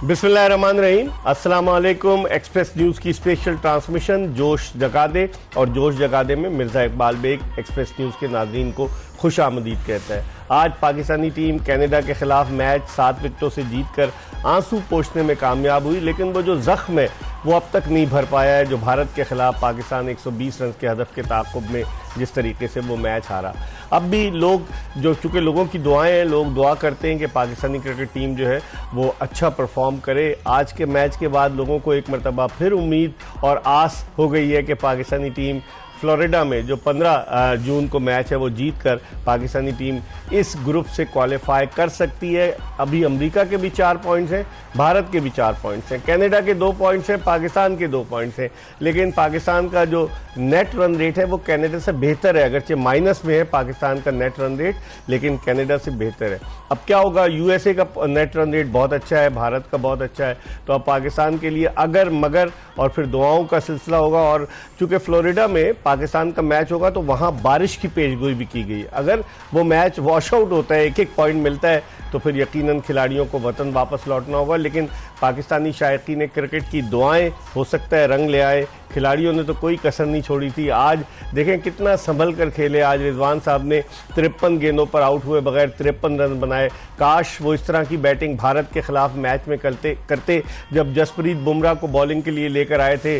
बिस्मिल्लाहिर्रहमानिर्रहीम, अस्सलाम वालेकुम। एक्सप्रेस न्यूज़ की स्पेशल ट्रांसमिशन जोश जगा दे, और जोश जगा दे में मिर्ज़ा इकबाल बेग एक्सप्रेस न्यूज़ के नाज़रीन को खुश आमदीद कहता है। आज पाकिस्तानी टीम कनाडा के खिलाफ मैच 7 विकेटों से जीतकर आंसू पोंछने में कामयाब हुई, लेकिन वो जो जख्म है वो अब तक नहीं भर पाया है जो भारत के खिलाफ पाकिस्तान 120 रन के हदफ के ताक़ुब में जिस तरीके से वो मैच हारा। अब भी लोग जो चूँकि लोगों की दुआएं हैं, लोग दुआ करते हैं कि पाकिस्तानी क्रिकेट टीम जो है वो अच्छा परफॉर्म करे। आज के मैच के बाद लोगों को एक मरतबा फिर उम्मीद और आस हो गई है कि पाकिस्तानी टीम फ्लोरिडा में जो 15 जून को मैच है वो जीत कर पाकिस्तानी टीम इस ग्रुप से क्वालिफाई कर सकती है। अभी अमेरिका के भी 4 पॉइंट्स हैं, भारत के भी 4 पॉइंट्स हैं, कनाडा के 2 पॉइंट्स हैं, पाकिस्तान के 2 पॉइंट्स हैं, लेकिन पाकिस्तान का जो नेट रन रेट है वो कनाडा से बेहतर है। अगरचे माइनस में है पाकिस्तान का नेट रन रेट, लेकिन कनाडा से बेहतर है। अब क्या होगा, यूएसए का नेट रन रेट बहुत अच्छा है, भारत का बहुत अच्छा है, तो अब पाकिस्तान के लिए अगर मगर और फिर दुआओं का सिलसिला होगा। और चूंकि फ्लोरिडा में पाकिस्तान का मैच होगा तो वहां बारिश की पेशगोई भी की गई है। अगर वो मैच वॉश आउट होता है, एक एक पॉइंट मिलता है, तो फिर यकीनन खिलाड़ियों को वतन वापस लौटना होगा। लेकिन पाकिस्तानी शायकीन क्रिकेट की दुआएं हो सकता है रंग ले आए। खिलाड़ियों ने तो कोई कसर नहीं छोड़ी थी। आज देखें कितना संभल कर खेले। आज रिजवान साहब ने 53 गेंदों पर आउट हुए बगैर 53 रन बनाए। काश वो इस तरह की बैटिंग भारत के खिलाफ मैच में करते जब जसप्रीत बुमराह को बॉलिंग के लिए लेकर आए थे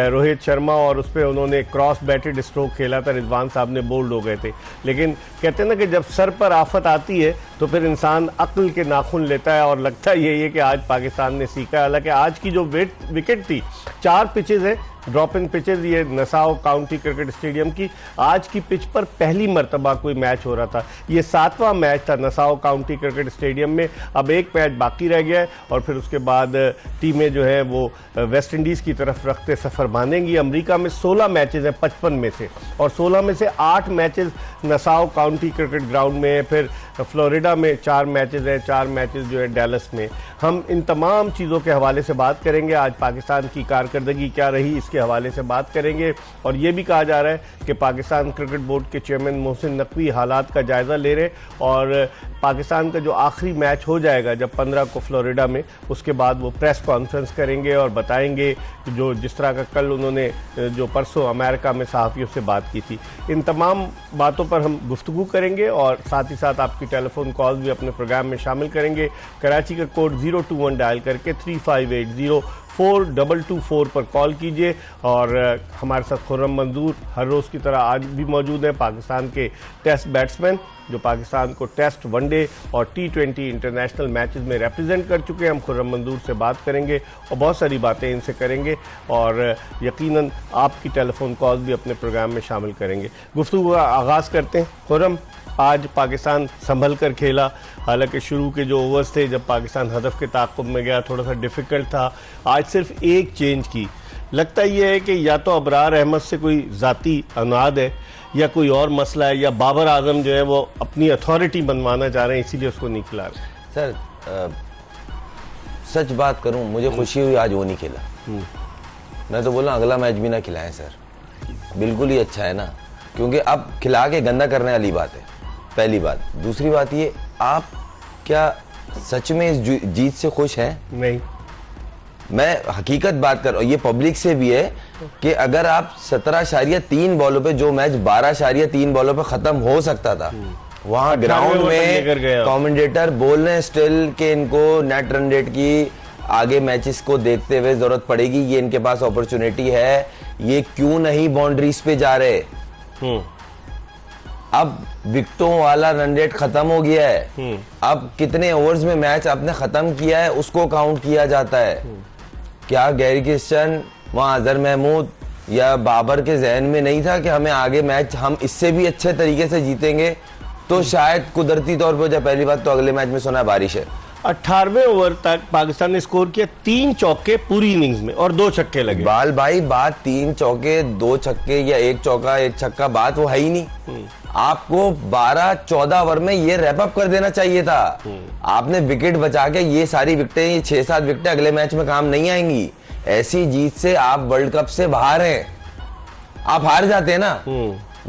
रोहित शर्मा, और उस पर उन्होंने क्रॉस बैटेड स्ट्रोक खेला था, रिजवान साहब ने बोल्ड हो गए थे। लेकिन कहते हैं ना कि जब सर पर आफत आती है तो फिर इंसान अक्ल के नाखून लेता है, और लगता यही है कि आज पाकिस्तान ने सीखा। हालांकि आज की जो विकेट थी, 4 पिचेज है, ड्रॉपिंग पिचेज, ये नसाओ काउंटी क्रिकेट स्टेडियम की आज की पिच पर पहली मरतबा कोई मैच हो रहा था। ये 7वां मैच था नसाओ काउंटी क्रिकेट स्टेडियम में। अब एक मैच बाकी रह गया है और फिर उसके बाद टीमें जो है वो वेस्ट इंडीज़ की तरफ रखते सफ़र बांधेंगी। अमेरिका में 16 मैचेज हैं 55 में से, और 16 में से 8 मैचेज नसाओ काउंटी क्रिकेट ग्राउंड में है। फिर फ्लोरिडा में 4 मैचेज हैं, 4 मैचेज जो है डैलस में। हम इन तमाम चीज़ों के हवाले से बात करेंगे। आज पाकिस्तान की कारकर्दगी क्या रही इसके हवाले से बात करेंगे। और ये भी कहा जा रहा है कि पाकिस्तान क्रिकेट बोर्ड के चेयरमैन मोहसिन नकवी हालात का जायज़ा ले रहे, और पाकिस्तान का जो आखिरी मैच हो जाएगा जब 15 को फ्लोरिडा में, उसके बाद वो प्रेस कॉन्फ्रेंस करेंगे और बताएंगे जो जिस तरह का कल उन्होंने जो परसों अमेरिका में सहाफ़ियों से बात की थी। इन तमाम बातों पर हम गुफ्तगू करेंगे और साथ ही साथ आपकी टेलीफोन कॉल भी अपने प्रोग्राम में शामिल करेंगे। कराची का कोड 021 डायल करके 3580-4224 पर कॉल कीजिए। और हमारे साथ खुर्रम मंजूर हर रोज़ की तरह आज भी मौजूद है, पाकिस्तान के टेस्ट बैट्समैन जो पाकिस्तान को टेस्ट, वनडे और T20 इंटरनेशनल मैचेस में रिप्रेजेंट कर चुके हैं। हम खुर्रम मंजूर से बात करेंगे और बहुत सारी बातें इनसे करेंगे, और यकीनन आपकी टेलीफोन कॉल भी अपने प्रोग्राम में शामिल करेंगे। गुफ्तगू का आगाज़ करते हैं। खुर्रम, आज पाकिस्तान संभल कर खेला, हालांकि शुरू के जो ओवर्स थे जब पाकिस्तान हदफ के ताक़ुब में गया थोड़ा सा डिफ़िकल्ट था। आज सिर्फ एक चेंज की, लगता ये है कि या तो अबरार अहमद से कोई ज़ाती अनाद है या कोई और मसला है, या बाबर आजम जो है वो अपनी अथॉरिटी बनवाना चाह रहे हैं इसीलिए उसको नहीं खिला रहे। सर सच बात करूं, मुझे खुशी हुई आज वो नहीं खेला। मैं तो बोला अगला मैच भी ना खिलाएं सर, बिल्कुल ही अच्छा है ना, क्योंकि अब खिला के गंदा करने वाली बात है, पहली बात। दूसरी बात ये, आप क्या सच में इस जीत से खुश हैं? नहीं, मैं हकीकत बात कर रहा हूँ, ये पब्लिक से भी है कि अगर आप 17.3 बॉलों पे जो मैच 12.3 बॉलों पे खत्म हो सकता था, वहां ग्राउंड में कमेंटेटर बोल रहे हैं स्टिल कि इनको नेट रन रेट की आगे मैचेस को देखते हुए जरूरत पड़ेगी, ये इनके पास अपॉर्चुनिटी है, ये क्यों नहीं बाउंड्रीज पे जा रहे। अब विकेटों वाला रन रेट खत्म हो गया है, अब कितने ओवर्स में मैच आपने खत्म किया है उसको काउंट किया जाता है। क्या गैरी क्रिस्टन, वहां अजहर महमूद या बाबर के जहन में नहीं था कि हमें आगे मैच हम इससे भी अच्छे तरीके से जीतेंगे? तो शायद कुदरती तौर पर, जब पहली बात तो अगले मैच में सुना है बारिश है। 18वें ओवर तक पाकिस्तान ने स्कोर किया 3 चौके पूरी इनिंग्स में और 2 छक्के लगे। बाल भाई, बात 3 चौके 2 छक्के या 1 चौका 1 छक्का बात वो है ही नहीं। आपको 12-14 ओवर में ये रैप अप कर देना चाहिए था। आपने विकेट बचा के ये सारी विकेटें, ये 6-7 विकेटें अगले मैच में काम नहीं आएंगी। ऐसी जीत से आप वर्ल्ड कप से बाहर हैं, आप हार जाते हैं ना।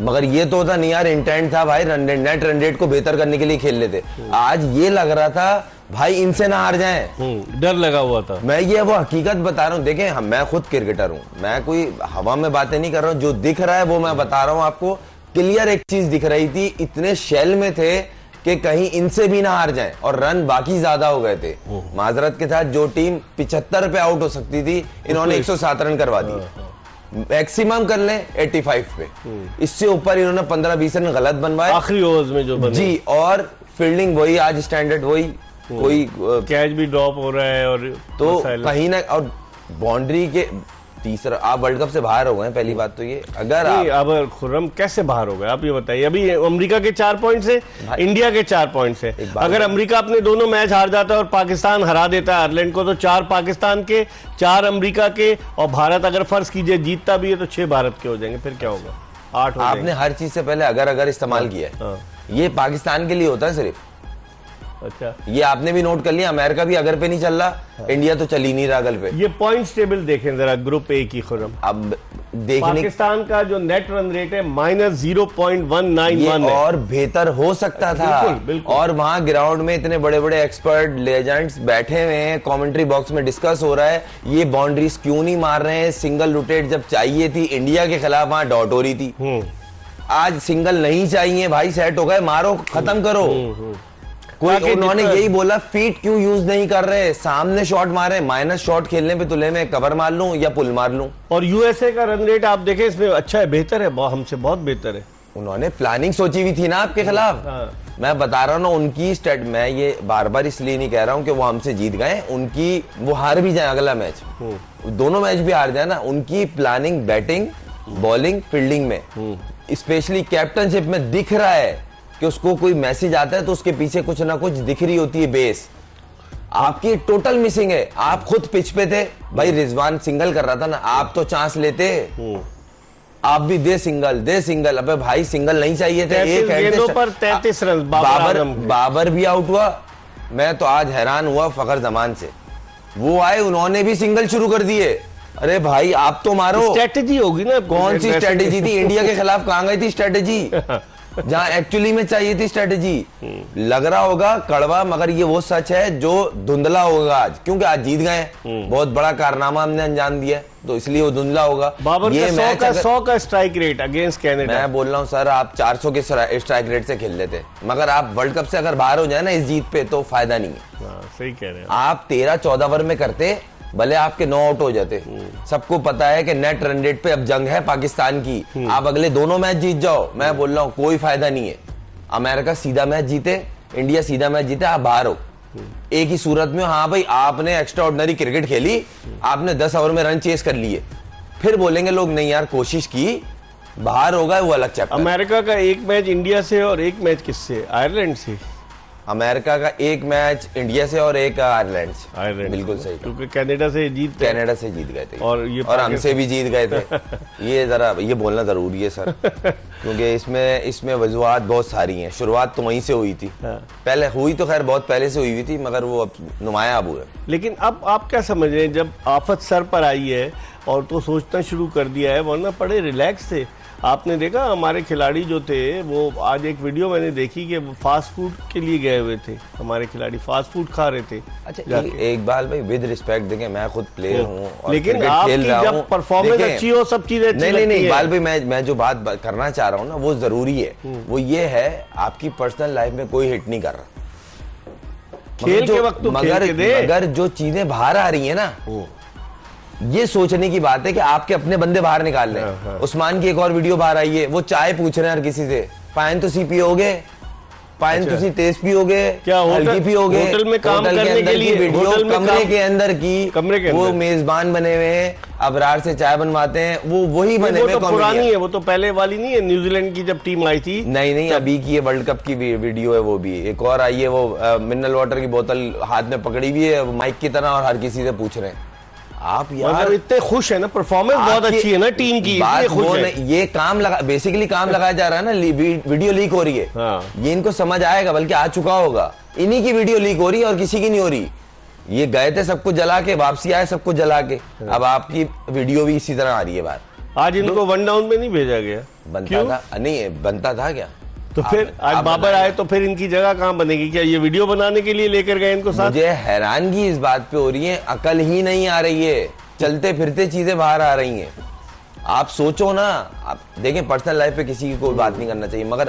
मगर ये तो होता नहीं यार, इंटेंट था भाई नेट रन रेट को बेहतर करने के लिए खेल लेते। आज ये लग रहा था भाई इनसे ना हार जाएं। डर लगा हुआ था। मैं ये वो हकीकत बता रहा हूँ, देखें मैं खुद क्रिकेटर हूँ, मैं कोई हवा में बातें नहीं कर रहा हूँ, जो दिख रहा है वो मैं बता रहा हूँ आपको। क्लियर एक चीज दिख रही थी, इतने शेल में थे कि कहीं इनसे भी ना हार जाएं, और रन बाकी ज्यादा हो गए थे। माजरत के साथ जो टीम 75 पे आउट हो सकती थी, इन्होंने 107 रन करवा दिए। मैक्सिमम कर लें 85 पे, इससे ऊपर इन्होंने 15-20 रन गलत बनवाए आखिरी ओवर्स में जो बने जी। और फील्डिंग वही, आज स्टैंडर्ड वही, कोई कैच भी ड्रॉप हो रहा है, और तो कहीं ना, और बाउंड्री के तीसरा, आप वर्ल्ड कप से बाहर हो गए, पहली बात तो ये। अगर अब खुर्रम कैसे बाहर हो गए आप ये बताइए। अभी अमेरिका के 4 पॉइंट्स है, इंडिया के 4 पॉइंट्स है। अगर अमेरिका अपने दोनों मैच हार जाता है और पाकिस्तान हरा देता है आयरलैंड को, तो 4 पाकिस्तान के, 4 अमेरिका के, और भारत अगर फर्ज कीजिए जीतता भी है तो 6 भारत के हो जाएंगे। फिर क्या होगा? 8 हो जाएंगे। आपने हर चीज से पहले अगर इस्तेमाल किया है, ये पाकिस्तान के लिए होता है सिर्फ। अच्छा, ये आपने भी नोट कर लिया, अमेरिका भी अगर पे नहीं चल रहा, इंडिया तो चल ही नहीं रहा अगल पे। ये पॉइंट्स टेबल देखें जरा, ग्रुप ए की खुर्रम। अब देखने पाकिस्तान का जो नेट रन रेट है -0.191 है, और बेहतर हो सकता था। बिल्कुल, बिल्कुल। और वहां ग्राउंड में इतने बड़े बड़े एक्सपर्ट लेजेंड्स बैठे हुए हैं, कमेंट्री बॉक्स में डिस्कस हो रहा है, ये बाउंड्रीज क्यों नहीं मार रहे हैं। सिंगल रोटेट जब चाहिए थी इंडिया के खिलाफ, वहां डॉट हो रही थी। आज सिंगल नहीं चाहिए भाई, सेट हो गए, मारो, खत्म करो। कोई, उन्होंने यही बोला, फीट क्यों यूज नहीं कर रहे, सामने शॉट मारे, माइनस शॉट खेलने पे तुले में कवर मार लूं या पुल मार लूं। और यूएसए का रन रेट आप देखें, इसमें अच्छा है, बेहतर है, हमसे बहुत बेहतर है। उन्होंने प्लानिंग सोची हुई थी ना आपके खिलाफ। मैं बता रहा हूं ना, उनकी स्टेट, मैं ये बार बार इसलिए नहीं कह रहा हूं कि वो हमसे जीत गए, उनकी वो हार भी जाए अगला मैच, दोनों मैच भी हार जाए ना, उनकी प्लानिंग बैटिंग, बॉलिंग, फील्डिंग में, स्पेशली कैप्टनशिप में दिख रहा है कि उसको कोई मैसेज आता है तो उसके पीछे कुछ ना कुछ दिख रही होती है बेस। आपकी टोटल मिसिंग है। आप खुद पिच पे थे भाई, रिजवान सिंगल कर रहा था ना, आप तो चांस लेते, आप भी दे सिंगल। अबे भाई सिंगल नहीं चाहिए थे। एक गेंदों पर 33 रन बाबर भी आउट हुआ। मैं तो आज हैरान हुआ फखर जमान से, वो आए, उन्होंने भी सिंगल शुरू कर दिए। अरे भाई आप तो मारो। स्ट्रेटेजी होगी ना, कौन सी स्ट्रेटेजी थी? इंडिया के खिलाफ कहां गई थी स्ट्रेटेजी, जहां एक्चुअली में चाहिए थी स्ट्रेटेजी। लग रहा होगा कड़वा, मगर ये वो सच है जो धुंधला होगा आज, क्योंकि आज जीत गए, बहुत बड़ा कारनामा हमने अंजाम दिया, तो इसलिए वो धुंधला होगा। बाबर ये मैच 100 का स्ट्राइक रेट अगेंस्ट कनाडा। मैं बोल रहा हूँ सर, आप 400 के स्ट्राइक रेट से खेल लेते, मगर आप वर्ल्ड कप से अगर बाहर हो जाए ना इस जीत पे, तो फायदा नहीं है। सही कह रहे हैं आप 13-14 ओवर में करते, भले आपके 9 आउट हो जाते। सबको पता है कि नेट रन रेट पे अब जंग है पाकिस्तान की। आप अगले दोनों मैच जीत जाओ, मैं बोल रहा हूं कोई फायदा नहीं है। अमेरिका सीधा मैच जीते, इंडिया सीधा मैच जीते, आप बाहर हो। एक ही सूरत में, हाँ भाई आपने एक्स्ट्रा ऑर्डिनरी क्रिकेट खेली, आपने 10 ओवर में रन चेस कर लिए, फिर बोलेंगे लोग नहीं यार कोशिश की, बाहर हो गए, वो अलग चैप्टर। अमेरिका का एक मैच इंडिया से और एक मैच किससे? आयरलैंड से। अमेरिका का एक मैच इंडिया से और एक आयरलैंड से। बिल्कुल सही, क्योंकि कनाडा से जीत गए थे और हमसे भी जीत गए थे। ये जरा ये बोलना जरूरी है सर, क्योंकि इसमें वजूहात बहुत सारी हैं। शुरुआत तो वहीं से हुई थी, पहले हुई तो खैर बहुत पहले से हुई हुई थी, मगर वो अब नुमाया अब हुआ। लेकिन अब आप क्या समझ रहे हैं, जब आफत सर पर आई है और तो सोचना शुरू कर दिया है, वरना बड़े रिलैक्स थे। आपने देखा हमारे खिलाड़ी जो थे, वो आज एक वीडियो मैंने देखी कि वो फास्ट फूड के लिए गए हुए थे, हमारे खिलाड़ी फास्ट फूड खा रहे थे। अच्छा इकबाल भाई, विद रिस्पेक्ट देखें, मैं खुद प्लेयर हूँ और लेकिन आपकी जब परफॉर्मेंस अच्छी हो, सब चीजें अच्छी लगती हैं। नहीं इकबाल भाई, मैं जो बात करना चाह रहा हूँ ना, वो जरूरी है। वो ये है, आपकी पर्सनल लाइफ में कोई हिट नहीं कर रहा खेल के वक्त, मगर जो चीजें बाहर आ रही है ना, ये सोचने की बात है कि आपके अपने बंदे बाहर निकाल रहे हैं। उस्मान की एक और वीडियो बाहर आई है, वो चाय पूछ रहे हैं हर किसी से, पाइन तो सी पियोगे, पाइन तो सी तेज पियोगे, क्या हल्की पियोगे। होटल में काम करने के लिए वीडियो कमरे के अंदर वो मेजबान बने हुए हैं, अबरार से चाय बनवाते हैं, वो वही बने हुए। वो तो पुरानी है, वो तो पहले वाली नहीं है, न्यूजीलैंड की जब टीम आई थी। नहीं अभी की ये वर्ल्ड कप की वीडियो है। वो भी एक और आई है, वो मिनरल वाटर की बोतल हाथ में पकड़ी हुई है माइक की तरह, और हर किसी से पूछ रहे हैं। आप यार इतने खुश है ना, परफॉर्मेंस बहुत अच्छी है ना टीम की, इसलिए खुश है। ये काम बेसिकली काम लगाया जा रहा है ना, वीडियो लीक हो रही है। ये इनको समझ आएगा, बल्कि आ चुका होगा। इन्हीं की वीडियो लीक हो रही है और किसी की नहीं हो रही। ये गए थे सब कुछ जला के, वापसी आए सब कुछ जला के। अब आपकी वीडियो भी इसी तरह आ रही है बाहर। आज इनको वन डाउन में नहीं भेजा गया? बनता था नहीं, बनता था क्या? तो फिर आज बाबर आए तो फिर इनकी जगह कहाँ बनेगी? क्या ये वीडियो बनाने के लिए लेकर गए इनको साथ? मुझे हैरानगी इस बात पे हो रही है, अकल ही नहीं आ रही है, चलते फिरते चीजें बाहर आ रही हैं। आप सोचो ना, आप देखें पर्सनल लाइफ पे किसी की कोई बात नहीं करना चाहिए, मगर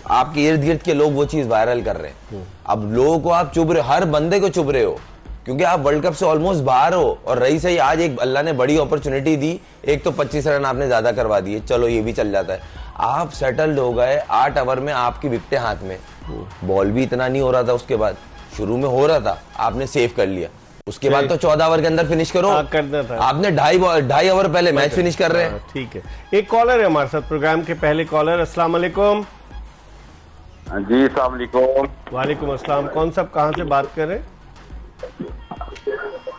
आपके इर्द गिर्द के लोग वो चीज वायरल कर रहे हैं। अब लोगों को आप चुभ रहे हो, हर बंदे को चुभ रहे हो, क्योंकि आप वर्ल्ड कप से ऑलमोस्ट बाहर हो। और रही सही आज एक अल्लाह ने बड़ी अपॉर्चुनिटी दी, एक तो 25 रन आपने ज्यादा करवा दिए, चलो ये भी चल जाता है। आप सेटल्ड हो गए, 8 ओवर में आपकी विकेटें हाथ में, बॉल भी इतना नहीं हो रहा था, उसके बाद शुरू में हो रहा था, आपने सेव कर लिया, उसके बाद तो 14 ओवर के अंदर फिनिश करो। करना था आपने ढाई ओवर पहले मैच फिनिश कर रहे हैं। ठीक है, एक कॉलर है हमारे साथ, प्रोग्राम के पहले कॉलर। अस्सलाम वालेकुम। जी अस्सलाम वालेकुम। वालेकुम अस्सलाम। कौन साहब कहाँ से बात कर रहे हैं?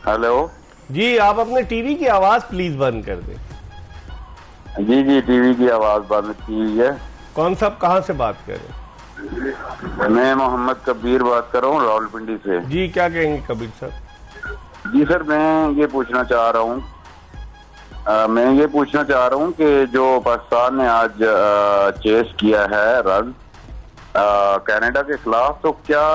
हेलो जी, आप अपने टीवी की आवाज प्लीज बंद कर दें। जी जी, टीवी की आवाज बंद की हुई है। कौन साहब कहाँ से बात कर रहे हैं? मैं मोहम्मद कबीर बात कर रहा हूँ रावलपिंडी से। जी, क्या कहेंगे कबीर साहब? जी सर, मैं ये पूछना चाह रहा हूँ कि जो पाकिस्तान ने आज चेस किया है रन कनाडा के खिलाफ, तो क्या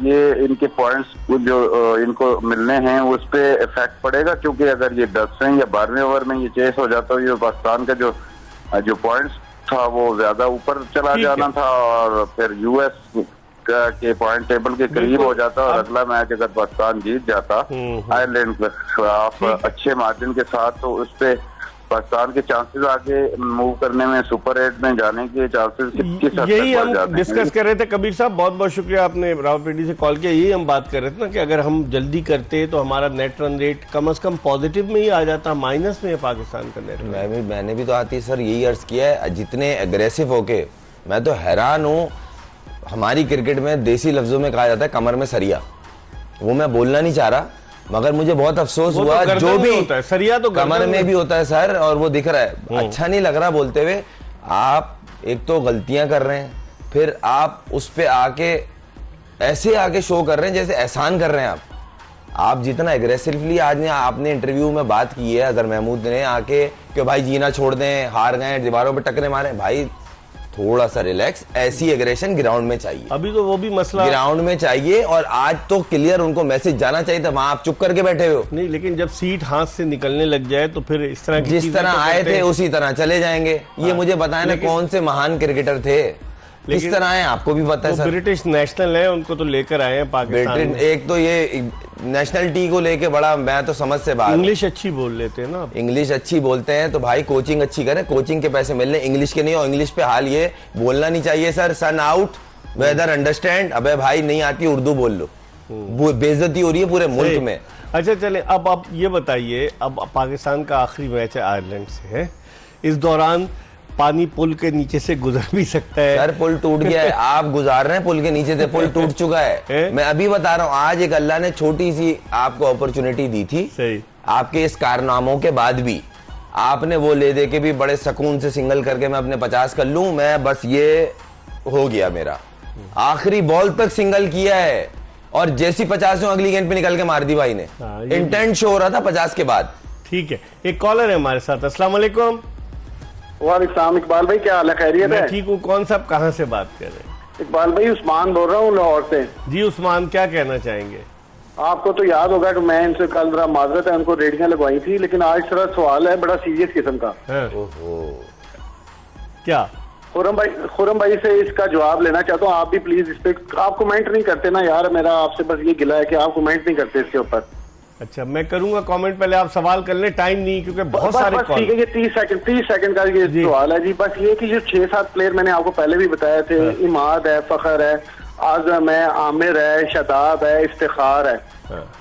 ये इनके पॉइंट्स जो इनको मिलने हैं उस पे इफेक्ट पड़ेगा? क्योंकि अगर ये 10वें या 12वें ओवर में ये चेस हो जाता तो ये पाकिस्तान का जो पॉइंट्स था वो ज्यादा ऊपर चला जाना था और फिर यूएस के पॉइंट टेबल के करीब हो जाता और अगला मैच अगर पाकिस्तान जीत जाता आयरलैंड के खिलाफ अच्छे मार्जिन के साथ, तो उस पे पाकिस्तान के चांसेस आगे मूव करने में, सुपर 8 में जाने के चांसेस किस हद यही तक हम बढ़ जाते हैं? डिस्कस कर रहे थे कबीर साहब, बहुत बहुत शुक्रिया, आपने रावलपिंडी से कॉल किया। यही हम बात कर रहे थे ना कि अगर हम जल्दी करते तो हमारा नेट रन रेट कम से कम पॉजिटिव में ही आ जाता, माइनस में है पाकिस्तान का नेट रन। मैंने भी तो आती सर यही अर्ज किया है, जितने एग्रेसिव होके, मैं तो हैरान हूँ। हमारी क्रिकेट में देसी लफ्जों में कहा जाता है कमर में सरिया, वो मैं बोलना नहीं चाह रहा, मगर मुझे बहुत अफसोस हुआ। तो जो भी होता है सरिया तो कमर में भी होता है सर, और वो दिख रहा है, अच्छा नहीं लग रहा बोलते हुए। आप एक तो गलतियां कर रहे हैं, फिर आप उस पे आके ऐसे आके शो कर रहे हैं जैसे एहसान कर रहे हैं। आप जितना एग्रेसिवली आज ने आपने इंटरव्यू में बात की है अगर महमूद ने आके कि भाई जीना छोड़ दें, हार गए, दीवारों पे टक्करे मारे, भाई थोड़ा सा रिलैक्स। ऐसी एग्रेशन ग्राउंड में चाहिए, अभी तो वो भी मसला ग्राउंड में चाहिए। और आज तो क्लियर उनको मैसेज जाना चाहिए था, वहां आप चुप करके बैठे हो। नहीं, लेकिन जब सीट हाथ से निकलने लग जाए तो फिर इस तरह की जिस तरह आए थे उसी तरह चले जाएंगे। ये मुझे बताया ना कौन से महान क्रिकेटर थे, किस तरह आए आपको भी पता है सर। ब्रिटिश नेशनल है, उनको तो लेकर आए हैं पाकिस्तान में। एक तो ये नेशनलिटी को लेके बड़ा, मैं तो समझ से बाहर। इंग्लिश अच्छी बोल लेते हैं ना, इंग्लिश अच्छी बोलते हैं तो भाई कोचिंग अच्छी करें, कोचिंग के पैसे मिलने इंग्लिश के नहीं। और इंग्लिश पे हाल ये बोलना नहीं चाहिए सर, सन आउट वेदर अंडरस्टैंड। अबे भाई नहीं आती उर्दू बोल लो, बेइज्जती हो रही है पूरे मुल्क में। अच्छा चले, अब आप ये बताइए, अब पाकिस्तान का आखिरी मैच है आयरलैंड से है, इस दौरान पानी पुल के नीचे से गुजर भी सकता है। सर पुल टूट गया है, आप गुजार रहे हैं पुल के नीचे से, पुल टूट चुका है। मैं अभी बता रहा हूँ, आज एक अल्लाह ने छोटी सी आपको अपॉर्चुनिटी दी थी, सही, आपके इस कारनामों के बाद भी आपने वो ले दे के भी बड़े सुकून से सिंगल करके मैं अपने 50 कर लूं, मैं बस ये हो गया मेरा। आखिरी बॉल तक सिंगल किया है और जैसी 50 अगली गेंद पे निकल के मार दी भाई ने। इंटेंट शो हो रहा था 50 के बाद। ठीक है, एक कॉलर है हमारे साथ। अस्सलाम वालेकुम। वालेकुम इकबाल भाई, क्या हाल है? खैरियत है? ठीक हूँ। कौन साहब कहाँ से बात कर रहे हैं? इकबाल भाई उस्मान बोल रहा हूँ लाहौर से। जी उस्मान, क्या कहना चाहेंगे? आपको तो याद होगा कि मैं इनसे कल जरा माजरत है, उनको रेडियां लगवाई थी, लेकिन आज थोड़ा सवाल है बड़ा सीरियस किस्म का। क्या? खुरम भाई से इसका जवाब लेना चाहता हूँ। आप भी प्लीज इस पे, आप कमेंट नहीं करते ना यार, मेरा आपसे बस ये गिला है कि आप कमेंट नहीं करते इसके ऊपर। अच्छा, मैं करूंगा कमेंट, पहले आप सवाल कर ले, टाइम नहीं क्योंकि बहुत सारे बस ठीक है, ये 30 सेकंड का ये सवाल है जी। बस ये कि जो 6-7 प्लेयर मैंने आपको पहले भी बताए थे, इमाद है, फखर है, आजम है, आमिर है, शदाब है, इफ्तिखार है,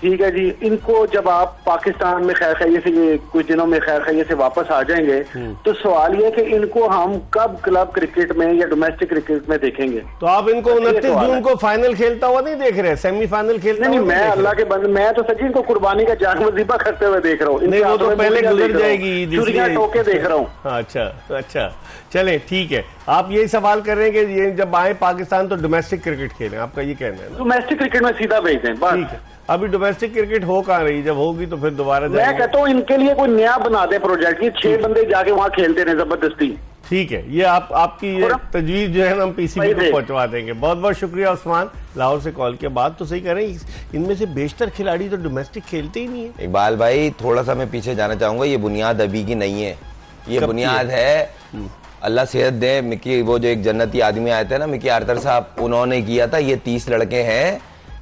ठीक है जी। इनको जब आप पाकिस्तान में खैर खैरियत से, ये कुछ दिनों में खैर खैरियत से वापस आ जाएंगे, तो सवाल ये कि इनको हम कब क्लब क्रिकेट में या डोमेस्टिक क्रिकेट में देखेंगे? तो आप इनको 29 जून को फाइनल खेलता हुआ नहीं देख रहे, सेमीफाइनल खेलता नहीं, मैं अल्लाह के बंदे, मैं तो सचिन को कुर्बानी का जानवर ज़िबा करते हुए देख रहा हूँ। नहीं, वो तो पहले गुजर जाएगी, चुरियां टोके देख रहा हूँ। अच्छा चले, ठीक है। आप यही सवाल कर रहे हैं कि ये जब आए पाकिस्तान तो डोमेस्टिक क्रिकेट खेलें, आपका ये कहना है ना? डोमेस्टिक क्रिकेट में सीधा भेज दें बस। ठीक है, अभी डोमेस्टिक क्रिकेट हो कहाँ रही, जब होगी तो फिर दोबारा मैं कहता हूँ इनके लिए कोई नया बना दे प्रोजेक्ट, ये 6 बंदे जाके वहाँ खेलते रहे जबरदस्ती। ठीक है, ये आपकी ये तजवीज जो है ना हम पीसीबी को पहुंचवा देंगे। बहुत बहुत शुक्रिया उस्मान, लाहौर से कॉल किया। बात तो सही कर रहे हैं, इनमें से बेशतर खिलाड़ी तो डोमेस्टिक खेलते ही नहीं है। इकबाल भाई थोड़ा सा मैं पीछे जाना चाहूंगा, ये बुनियाद अभी की नहीं है, ये बुनियाद है अल्लाह सेहत दे। मिकी वो जो एक जन्नती आदमी आए थे ना, मिकी आर्थर साहब, उन्होंने किया था। ये 30 लड़के हैं,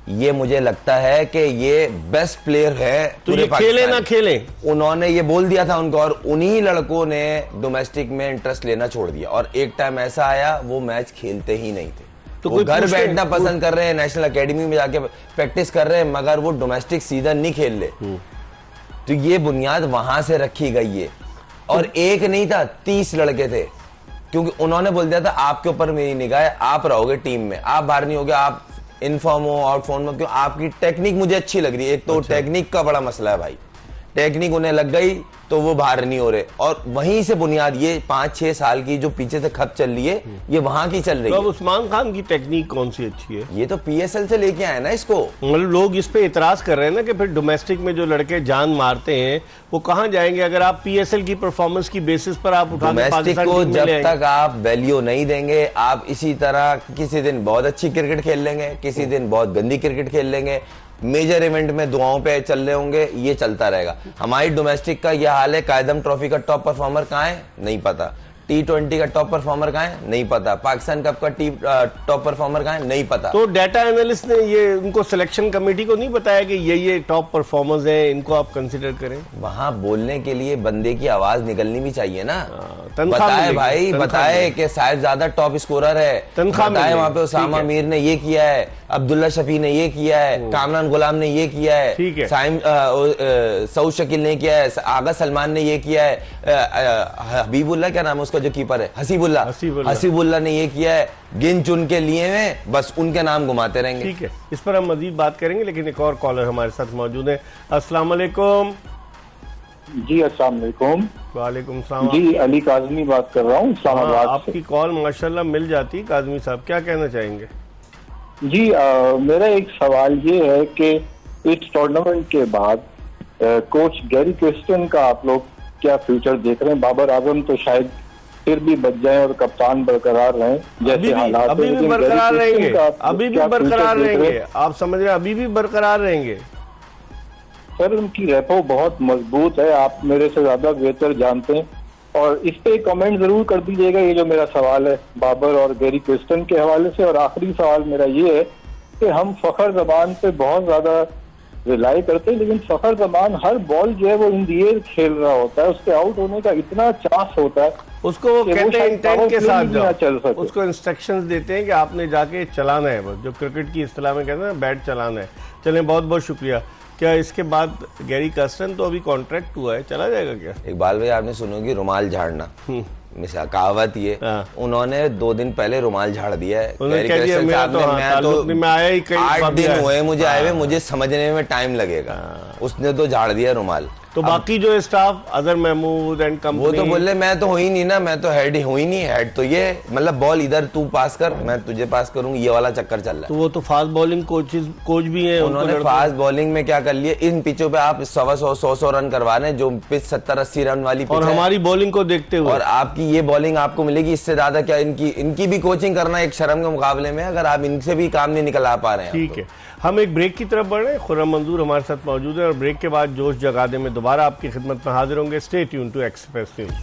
ये मुझे लगता है कि ये बेस्ट प्लेयर है तो ये खेले ना खेले, उन्होंने ये बोल दिया था उनको, और उन्हीं लड़कों ने डोमेस्टिक में इंटरेस्ट लेना छोड़ दिया। और एक टाइम ऐसा आया वो मैच खेलते ही नहीं थे, तो वो घर बैठना पसंद कर रहे हैं, नेशनल एकेडमी में जाके प्रैक्टिस कर रहे हैं, मगर वो डोमेस्टिक सीजन नहीं खेल ले। तो ये बुनियाद वहां से रखी गई है। और एक नहीं था, 30 लड़के थे, क्योंकि उन्होंने बोल दिया था आपके ऊपर मेरी निगाह है, आप रहोगे टीम में, आप बाहर नहीं होगे, आप इन फॉर्म हो आउट फॉर्म हो, क्यों आपकी टेक्निक मुझे अच्छी लग रही है। एक तो टेक्निक का बड़ा मसला है भाई, टेक्निक उन्हें लग गई तो वो बाहर नहीं हो रहे। और वहीं से बुनियाद ये 5-6 साल की जो पीछे से खप चल रही है, ये वहां की चल रही है। तो उस्मान खान की टेक्निक कौन सी अच्छी है? ये तो PSL से लेके आए ना इसको। मतलब लोग इस पे इतराज कर रहे हैं ना कि फिर डोमेस्टिक में जो लड़के जान मारते हैं वो कहां जाएंगे अगर आप PSL की परफॉर्मेंस की बेसिस पर आप उठा के पाकिस्तान को जब तक आप वैल्यू नहीं देंगे, आप इसी तरह किसी दिन बहुत अच्छी क्रिकेट खेल लेंगे, किसी दिन बहुत गंदी क्रिकेट खेल लेंगे, मेजर इवेंट में दुआओं पे चल रहे होंगे, ये चलता रहेगा। हमारी डोमेस्टिक का यह हाल है। कायदम ट्रॉफी का टॉप परफॉर्मर कहाँ है नहीं पता, T20 का टॉप परफॉर्मर कहाँ है नहीं पता, पाकिस्तान कप का टॉप परफॉर्मर कहाँ है नहीं पता। तो डाटा एनालिस्ट ने ये उनको सिलेक्शन कमेटी को नहीं बताया कि ये टॉप परफॉर्मर्स हैं, इनको आप कंसिडर करें? वहां बोलने के लिए बंदे की आवाज निकलनी भी चाहिए ना। बताए भाई, बताए कि साहिब ज्यादा टॉप स्कोरर है, बताए वहां पे उसामा मीर ने ये किया है, अब्दुल्ला शफी ने ये किया है, कामरान गुलाम ने ये किया है, सऊद शकील ने किया है, आगा सलमान ने ये किया है, हबीबुल्लाह क्या नाम है उसका जो कीपर है, हसीबुल्लाह ने ये किया है। गिन चुन के लिए में बस उनके नाम घुमाते रहेंगे। ठीक है, इस पर हम मजीद बात करेंगे, लेकिन एक और कॉलर हमारे साथ मौजूद है। अस्सलाम वालेकुम। जी अस्सलाम वालेकुम। वालेकुम सलाम। जी अली काज़मी बात कर रहा हूँ इस्लामाबाद से। आपकी कॉल माशाल्लाह मिल जाती। काज़मी साहब क्या कहना चाहेंगे? जी मेरा एक सवाल ये है कि इस टूर्नामेंट के बाद कोच गैरी क्रिस्टन का आप लोग क्या फ्यूचर देख रहे हैं? बाबर आजम तो शायद फिर भी बच जाएं और कप्तान बरकरार रहें, जैसे हालात अभी भी बरकरार रहेंगे, अभी भी बरकरार रहेंगे। आप समझ रहे हैं अभी भी बरकरार रहेंगे? सर उनकी रेपो बहुत मजबूत है, आप मेरे से ज्यादा बेहतर जानते हैं। और इस पे कमेंट जरूर कर दीजिएगा। ये जो मेरा सवाल है बाबर और गैरी क्रिस्टन के हवाले से। और आखिरी सवाल मेरा ये है कि हम फखर जमान पे बहुत ज्यादा रिलाई करते हैं, लेकिन फखर जमान हर बॉल जो है वो इन दी एयर खेल रहा होता है, उसके आउट होने का इतना चांस होता है, उसको कहते हैं इंटेंट के साथ जाओ, उसको इंस्ट्रक्शंस देते हैं कि आपने जाके चलाना है, जो क्रिकेट की इस्तिलाह में कहते हैं ना बैट चलाना है। चलें, बहुत बहुत शुक्रिया। क्या इसके बाद गैरी कर्स्टन तो अभी कॉन्ट्रैक्ट हुआ है, चला जाएगा क्या? इकबाल भाई आपने सुनोगी रुमाल झाड़ना, मिसाल कहावत ये, उन्होंने 2 दिन पहले रुमाल झाड़ दिया है। मैं आया ही 8 दिन हुए मुझे आए हुए, मुझे समझने में टाइम लगेगा। उसने तो झाड़ दिया रुमाल। तो बाकी जो staff Azhar Mahmood and company, वो तो बोले मैं तो हुई नहीं ना, मैं तो हेड ही हुई नहीं। हेड तो ये मतलब बॉल इधर तू पास कर, मैं तुझे पास करूंगी, ये वाला चक्कर चल रहा है। तो वो तो फास्ट बॉलिंग कोच भी है, उन्होंने फास्ट बॉलिंग में क्या कर लिया, इन पिचों पे आप 100 रन करवा रहे हैं, जो पिच 70-80 रन वाली पिच और हमारी बॉलिंग को देखते हुए, और आपकी ये बॉलिंग आपको मिलेगी, इससे ज्यादा क्या इनकी भी कोचिंग करना एक शर्म के मुकाबले में, अगर आप इनसे भी काम नहीं निकला पा रहे हैं। ठीक है, हम एक ब्रेक की तरफ बढ़ रहे हैं। खुर्रम मंजूर हमारे साथ मौजूद है और ब्रेक के बाद जोश जगादे में दोबारा आपकी खिदमत में हाजिर होंगे। Stay tune to Express News.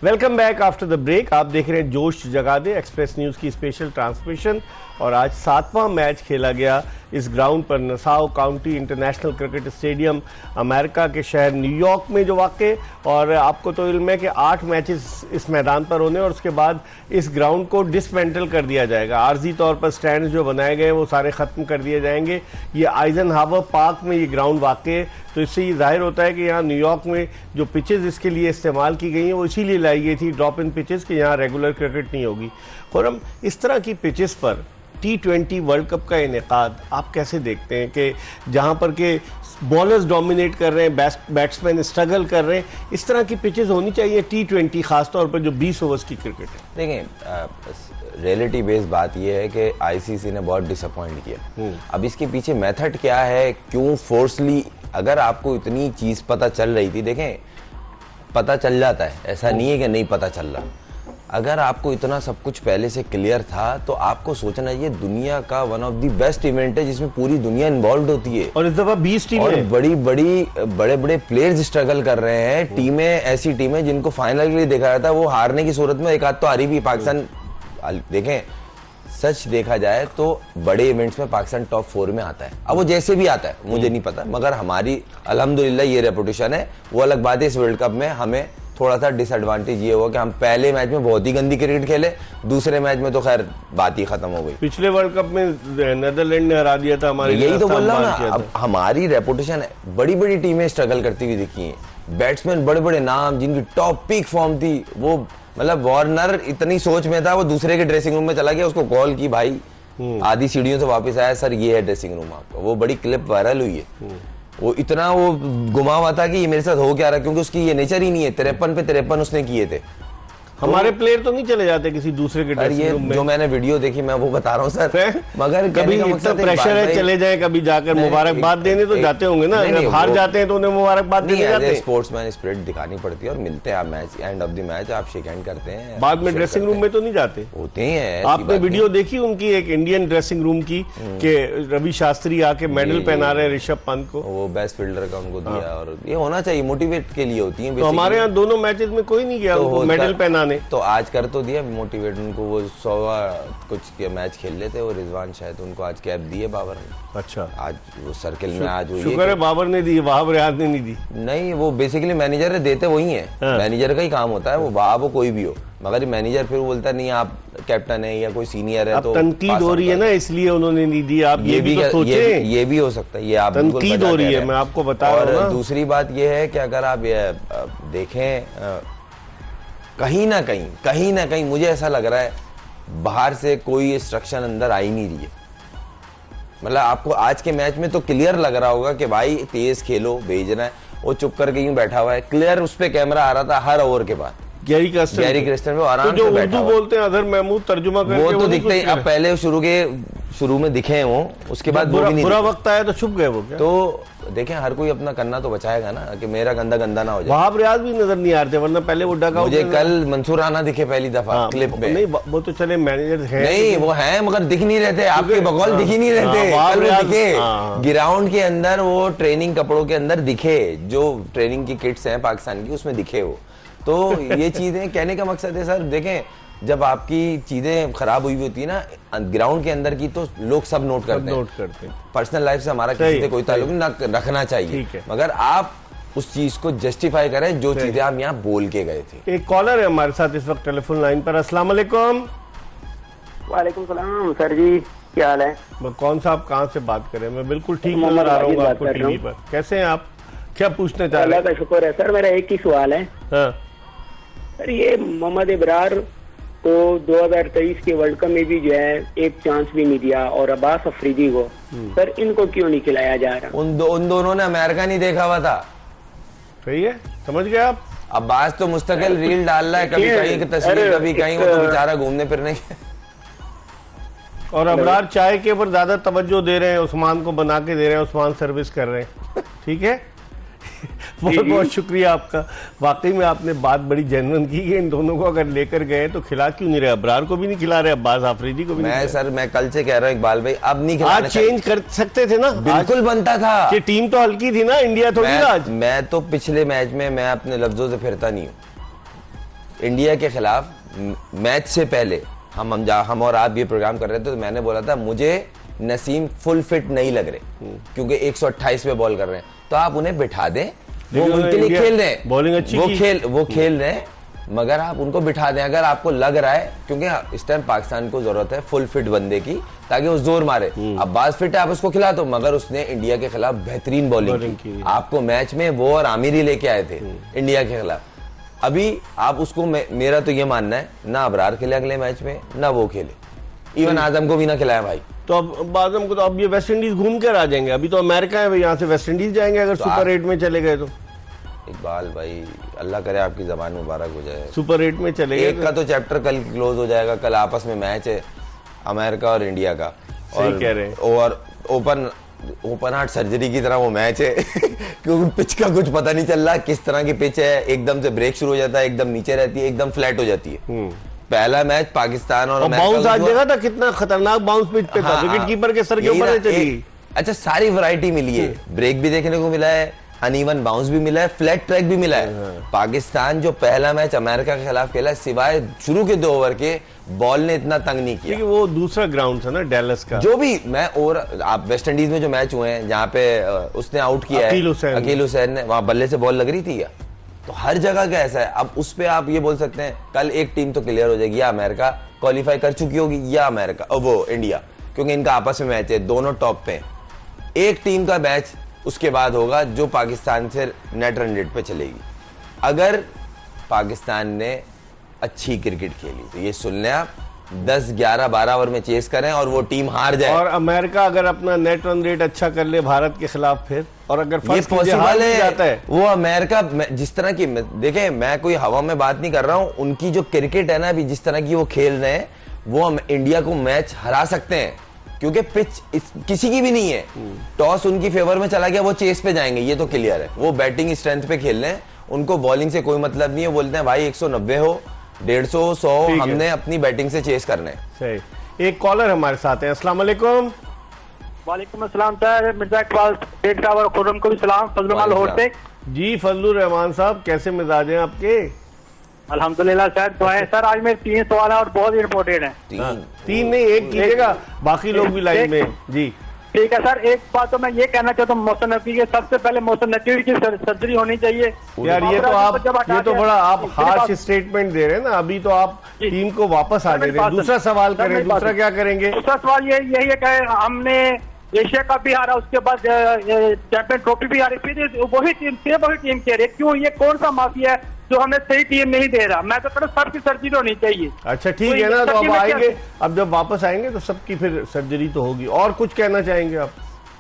Welcome back after the break. आप देख रहे हैं जोश जगादे एक्सप्रेस न्यूज की स्पेशल ट्रांसमिशन। और आज 7वां मैच खेला गया इस ग्राउंड पर, Nassau County International Cricket Stadium, America के शहर न्यूयॉर्क में जो वाक़े। और आपको तो इल्म है कि 8 मैचेस इस मैदान पर होने और उसके बाद इस ग्राउंड को डिसमेंटल कर दिया जाएगा। आर्जी तौर पर स्टैंड जो बनाए गए वो सारे ख़त्म कर दिए जाएंगे। ये आइजनहावर पार्क में ये ग्राउंड वाक़ है, तो इससे ये जाहिर होता है कि यहाँ न्यूयॉर्क में जो पिचेज़ इसके लिए इस्तेमाल की गई हैं वो इसीलिए लाई गई थी, ड्रॉप इन पिचेज़, कि यहाँ रेगुलर क्रिकेट नहीं होगी। खुर्रम, इस तरह की पिचेस पर T20 वर्ल्ड कप का इनेकाद आप कैसे देखते हैं कि जहां पर के बॉलर्स डोमिनेट कर रहे हैं, बैट्समैन स्ट्रगल कर रहे हैं, इस तरह की पिचेस होनी चाहिए T20, खासतौर पर जो 20 ओवर्स की क्रिकेट है? देखें, रियलिटी बेस्ड बात यह है कि आईसीसी ने बहुत डिसअपॉइंट किया। अब इसके पीछे मेथड क्या है, क्यों फोर्सली, अगर आपको इतनी चीज पता चल रही थी, देखें पता चल जाता है, ऐसा नहीं है कि नहीं पता चल रहा। अगर आपको इतना सब कुछ पहले से क्लियर था तो आपको सोचना ये दुनिया का one of the best event है जिसमें पूरी दुनिया इन्वॉल्व होती है। और इस दफा 20 टीमें और बड़े बड़े प्लेयर्स स्ट्रगल कर रहे हैं। टीमें ऐसी टीमें जिनको फाइनल के लिए देखा जाता है वो हारने की सूरत में एक आध तो हारी भी। पाकिस्तान देखें, सच देखा जाए तो बड़े इवेंट्स में पाकिस्तान टॉप 4 में आता है। अब वो जैसे भी आता है मुझे नहीं पता, मगर हमारी अल्हम्दुलिल्लाह ये रेपुटेशन है। वो अलग बात है, इस वर्ल्ड कप में हमें थोड़ा सा डिसएडवांटेज ये हुआ कि हम पहले मैच में बहुत ही गंदी क्रिकेट खेले, दूसरे मैच में तो खैर बात ही खत्म हो गई। पिछले वर्ल्ड कप में नेदरलैंड ने हरा दिया था हमारे, यही तो बोल रहा हूं ना। अब हमारी रेपुटेशन है, बड़ी बड़ी टीमें स्ट्रगल करती हुई दिखी हैं, बैट्समैन बड़े बड़े नाम जिनकी टॉप पीक फॉर्म थी, वो मतलब वार्नर इतनी सोच में था वो दूसरे के ड्रेसिंग रूम में चला गया, उसको कॉल की, भाई आधी सीढ़ियों से वापस आया, सर ये है ड्रेसिंग रूम आपका। वो बड़ी क्लिप वायरल हुई है। वो इतना वो घुमा हुआ था कि ये मेरे साथ हो क्या रहा है, क्योंकि उसकी ये नेचर ही नहीं है। 53 पे 53 उसने किए थे। हमारे प्लेयर तो नहीं चले जाते किसी दूसरे के ड्रेसिंग रूम में। जो मैंने वीडियो देखी मैं वो बता रहा हूँ सर, मगर कभी इतना प्रेशर है चले जाए, कभी जाकर मुबारकबाद देने तो जाते होंगे ना। अगर हार जाते हैं तो उन्हें मुबारकबाद देने जाते हैं। स्पोर्ट्समैन स्पिरिट दिखानी पड़ती है और मिलते हैं आप match end of the match, आप शेक हैंड करते हैं, बाद में ड्रेसिंग रूम में तो नहीं जाते होते हैं। आपने वीडियो देखी उनकी एक इंडियन ड्रेसिंग रूम की कि रवि शास्त्री आके मेडल पहना रहे ऋषभ पंत को, वो बेस्ट फील्डर का उनको दिया। और ये होना चाहिए, मोटिवेट के लिए होती है। तो हमारे यहाँ दोनों मैचेस में कोई नहीं गया उनको मेडल पहनाने, तो आज कर तो दिया मोटिवेट उनको। वो 100 कुछ के मैच खेल लेते, वो रिजवान शायद उनको आज कैप दी है बाबर ने। अच्छा, आज वो सर्किल में आज वो शुक्र है बाबर ने दी, वहाब रियाज ने नहीं दी। नहीं, वो बेसिकली मैनेजर देते वही है, मैनेजर का ही काम होता है, वो वहाब हो कोई भी हो, मगर मैनेजर फिर बोलता नहीं आप कैप्टन है या कोई सीनियर है तो तनकीद हो रही है ना, इसलिए उन्होंने नहीं दी। आप ये भी तो सोचें, ये भी हो सकता है, ये आप तनकीद हो रही है, मैं आपको बता रहा हूं ना। दूसरी बात ये है कि अगर आप ये देखें, कहीं ना कहीं मुझे ऐसा लग रहा है बाहर से कोई इंस्ट्रक्शन अंदर आई नहीं रही है। मतलब आपको आज के मैच में तो क्लियर लग रहा होगा कि भाई तेज खेलो, भेजना है। वो चुप करके यूं बैठा हुआ है, क्लियर उस पे कैमरा आ रहा था हर ओवर के बाद। गैरी क्रिस्टन पे आराम से बैठा हुआ। बोलते हैं अजहर महमूद तर्जुमा करके, वो तो दिखते ही, अब पहले शुरू में दिखे हैं वो, उसके बाद बुरा वक्त आया तो छुप गए वो क्या? तो देखें, हर कोई अपना करना तो बचाएगा ना, कि मेरा गंदा ना हो जाए। वहाब रियाज भी नजर नहीं आ रहे थे, वरना पहले वो डगा। मुझे कल मंसूर राना दिखे पहली दफा क्लिप में। नहीं, वो तो चले मैनेजर है, नहीं वो है मगर दिख नहीं रहते, आपके बगौल दिख ही नहीं रहते। कल वो दिखे ग्राउंड के अंदर, वो ट्रेनिंग कपड़ों के अंदर दिखे, जो ट्रेनिंग की किट्स हैं पाकिस्तान की उसमें दिखे वो। तो ये चीजें कहने का मकसद है सर, देखें जब आपकी चीजें खराब हुई होती है ना ग्राउंड के अंदर की, तो लोग सब नोट करते हैं। पर्सनल लाइफ से हमारा किसी से कोई ताल्लुक नहीं रखना चाहिए, मगर आप उस चीज को जस्टिफाई करें जो चीजें आप यहाँ बोल के गए थे। एक कॉलर है हमारे साथ इस वक्त टेलीफोन लाइन पर। अस्सलाम वालेकुम। वालेकुम सलाम सर जी, क्या हाल है? कौन सा, आप कहाँ से बात करें? मैं बिल्कुल ठीक नजर आ रहा हूँ आपको टीवी पर। कैसे हैं आप, क्या पूछना चाह रहे हैं? अल्लाह का शुक्र है सर, मेरा एक ही सवाल है। हाँ सर, ये मोहम्मद इब्रार को 2023 के वर्ल्ड कप में भी जो है एक चांस भी नहीं दिया, और अब्बास अफरीदी को, सर इनको क्यों नहीं खिलाया जा रहा? उन दोनों ने अमेरिका नहीं देखा हुआ था। सही है, समझ गए आप। अब्बास तो मुस्तकिल रील डाल रहा है, कभी कहीं की तस्वीर, कभी कहीं, वो तो बेचारा घूमने फिरने के। और अबरार चाय के ऊपर ज्यादा तवज्जो दे रहे हैं, उस्मान को बना के दे रहे हैं, उस्मान सर्विस कर रहे हैं। ठीक है, बहुत बहुत शुक्रिया आपका। वाकई में आपने बात बड़ी जेन्युइन की कि इन दोनों को अगर लेकर गए तो खिला क्यों नहीं रहे? अबरार को भी नहीं खिला रहे, अब्बास अफरीदी को भी नहीं। सर मैं कल से कह रहा हूँ इकबाल भाई, अब नहीं खिलाना। आज चेंज कर सकते थे ना, बिल्कुल बनता था। कि टीम तो हल्की थी ना, इंडिया थोड़ी आज। मैं तो पिछले मैच में, मैं अपने लफ्जों से फिरता नहीं हूँ। इंडिया के खिलाफ मैच से पहले हम और आप ये प्रोग्राम कर रहे थे, तो मैंने बोला था मुझे नसीम फुल फिट नहीं लग रहे, क्योंकि 128 पे बॉल कर रहे हैं, तो आप उन्हें बिठा दें, वो उनके लिए खेल रहे हैं, बॉलिंग अच्छी वो खेल रहे हैं, मगर आप उनको बिठा दें अगर आपको लग रहा है, क्योंकि इस टाइम पाकिस्तान को जरूरत है फुल फिट बंदे की, ताकि वो जोर मारे। अब्बास फिट है, आप उसको खिला दो, मगर उसने इंडिया के खिलाफ बेहतरीन बॉलिंग की। आपको मैच में वो और आमिर ही लेके आए थे इंडिया के खिलाफ। अभी आप उसको, मेरा तो ये मानना है, ना अबरार खेले अगले मैच में, ना वो खेले, इवन आजम को भी ना खिलाया भाई। तो अब आजम को तो अब ये वेस्ट इंडीज घूम कर आ जाएंगे। अभी तो अमेरिका है, यहाँ से वेस्ट इंडीज जाएंगे अगर सुपर 8 में चले गए तो। इकबाल भाई, अल्लाह करे आपकी जबान मुबारक हो जाए। सुपर 8 में चलेगा। एक का तो चैप्टर कल क्लोज हो जाएगा, कल आपस में मैच है अमेरिका और इंडिया का। सही कह रहे हैं। और ओपन हार्ट सर्जरी की तरह वो मैच है क्योंकि पिच का कुछ पता नहीं चल रहा किस तरह की पिच है, एकदम से ब्रेक शुरू हो जाता है, एकदम नीचे रहती है, एकदम फ्लैट हो जाती है। पहला मैच पाकिस्तान और बाउंस आज देखा था, कितना खतरनाक बाउंस पिच पे था, विकेट कीपर के सर के ऊपर चली। अच्छा, सारी वैरायटी मिली है, ब्रेक भी देखने को मिला है, अनइवन बाउंस भी मिला है, फ्लैट ट्रैक भी मिला है। पाकिस्तान जो पहला मैच अमेरिका के खिलाफ खेला, सिवाय शुरू के 2 ओवर के, बॉल ने इतना तंग नहीं किया। वो दूसरा ग्राउंड था ना डैलस का। जो भी मैं, और आप वेस्ट इंडीज में जो मैच हुए हैं जहाँ पे उसने आउट किया है अकील हुसैन ने, वहां बल्ले से बॉल लग रही थी क्या? तो हर जगह का ऐसा है। अब उस पे आप ये बोल सकते हैं कल एक टीम तो क्लियर हो जाएगी, या अमेरिका क्वालिफाई कर चुकी होगी या अमेरिका वो इंडिया, क्योंकि इनका आपस में मैच है, दोनों टॉप पे। एक टीम का मैच उसके बाद होगा जो पाकिस्तान से नेट रन रेट पे चलेगी। अगर पाकिस्तान ने अच्छी क्रिकेट खेली तो ये सुन लें आप, 10, 11, 12 ओवर में चेस करें और वो टीम हार जाए। और अमेरिका अगर अपना नेट रन रेट अच्छा कर ले भारत के खिलाफ फिर, और अगर ये पॉसिबल जाता है वो अमेरिका जिस तरह की, देखें मैं कोई हवा में बात नहीं कर रहा हूं, उनकी जो क्रिकेट है ना अभी जिस तरह की वो खेल रहे हैं, वो इंडिया को मैच हरा सकते हैं, क्योंकि पिच किसी की भी नहीं है। टॉस उनकी फेवर में चला गया, वो चेस पे जाएंगे, ये तो क्लियर है। वो बैटिंग स्ट्रेंथ पे खेल रहे हैं, उनको बॉलिंग से कोई मतलब नहीं है। बोलते हैं भाई 190 हो, 150, 100, हमने अपनी बैटिंग से चेस करना है। सही। एक कॉलर हमारे साथ है। अस्सलाम वालेकुम। वालेकुम अस्सलाम सर, मिर्जा इकबाल शेख साहब और खुर्रम को भी सलाम। फजलुल लाहोर से जी। फजलुर रहमान साहब, कैसे मिजाज हैं आपके? अल्हम्दुलिल्लाह सर, दुआएं सर। आज मेरे 3 सवाल है और बहुत इंपॉर्टेंट है। 3 नहीं, एक कीजिएगा, बाकी लोग भी लाइन में। जी ठीक है सर। एक बात तो मैं ये कहना चाहता हूँ, मोहसिन नकवी के सबसे पहले मोहसिन नकवी की सर्जरी होनी चाहिए। यार ये तो बड़ा आप हार्श स्टेटमेंट दे रहे हैं ना। अभी तो आप टीम को वापस आ दे रहे हैं। दूसरा सवाल करें, दूसरा क्या करेंगे? दूसरा सवाल यही है कि हमने एशिया कप भी हारा, उसके बाद चैंपियन ट्रॉफी भी हारी, फिर वही टीम कह रही है। क्यों? ये कौन सा माफिया है जो हमें सही टीम नहीं दे रहा? मैं तो कहता हूं सबकी सर्जरी होनी चाहिए। अच्छा ठीक है ना, तो अब आएंगे, अब जब वापस आएंगे तो सबकी फिर सर्जरी तो होगी। और कुछ कहना चाहेंगे आप?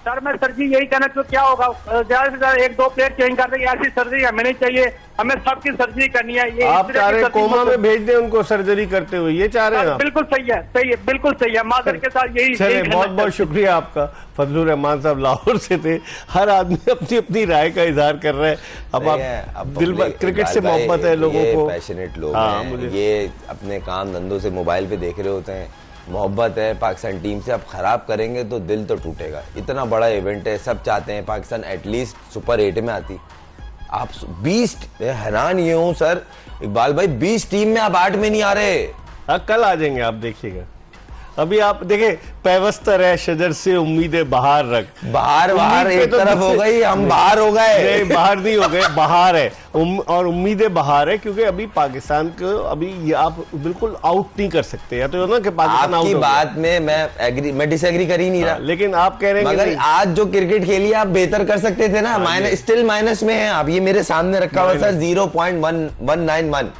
सर मैं सर्जरी यही कहना तो क्या होगा, ज्यादा से ज्यादा 1-2 प्लेयर चेंज कर देंगे, ऐसी सर्जरी हमें नहीं चाहिए, हमें सबकी सर्जरी करनी है। ये आप चाह रहे हैं कोमा में भेज दें उनको सर्जरी करते हुए, ये चाह रहे हैं आप? बिल्कुल सही है, सही है, बिल्कुल सही है। माजर के साथ यही बहुत बहुत शुक्रिया आपका। फजलुर रहमान साहब लाहौर से थे। हर आदमी अपनी अपनी राय का इजहार कर रहा है। अब आप दिल क्रिकेट से मोहब्बत है लोगों को, पैशनेट लोग हैं, ये अपने काम धंधों से मोबाइल पे देख रहे होते हैं, मोहब्बत है पाकिस्तान टीम से। अब खराब करेंगे तो दिल तो टूटेगा। इतना बड़ा इवेंट है, सब चाहते हैं पाकिस्तान एटलीस्ट सुपर 8 में आती। आप 20, हैरान ये हूं सर इकबाल भाई, 20 टीम में आप 8 में नहीं आ रहे। कल आ जाएंगे आप, देखिएगा। अभी आप देखे, पैवस्तर है शजर से उम्मीदें बाहर रख। बाहर एक तो तरफ हो गई, हम बाहर हो गए। नहीं, बाहर नहीं हो गए, बाहर है। और उम्मीदें बाहर है, क्योंकि अभी पाकिस्तान को अभी ये आप बिल्कुल आउट नहीं कर सकते। या तो ना कि पाकिस्तान आपकी बात में मैं डिसएग्री कर ही नहीं रहा, लेकिन आप कह रहे हैं मगर आज जो क्रिकेट खेली आप बेहतर कर सकते थे ना। स्टिल माइनस में है आप, ये मेरे सामने रखा हुआ सर 0.191।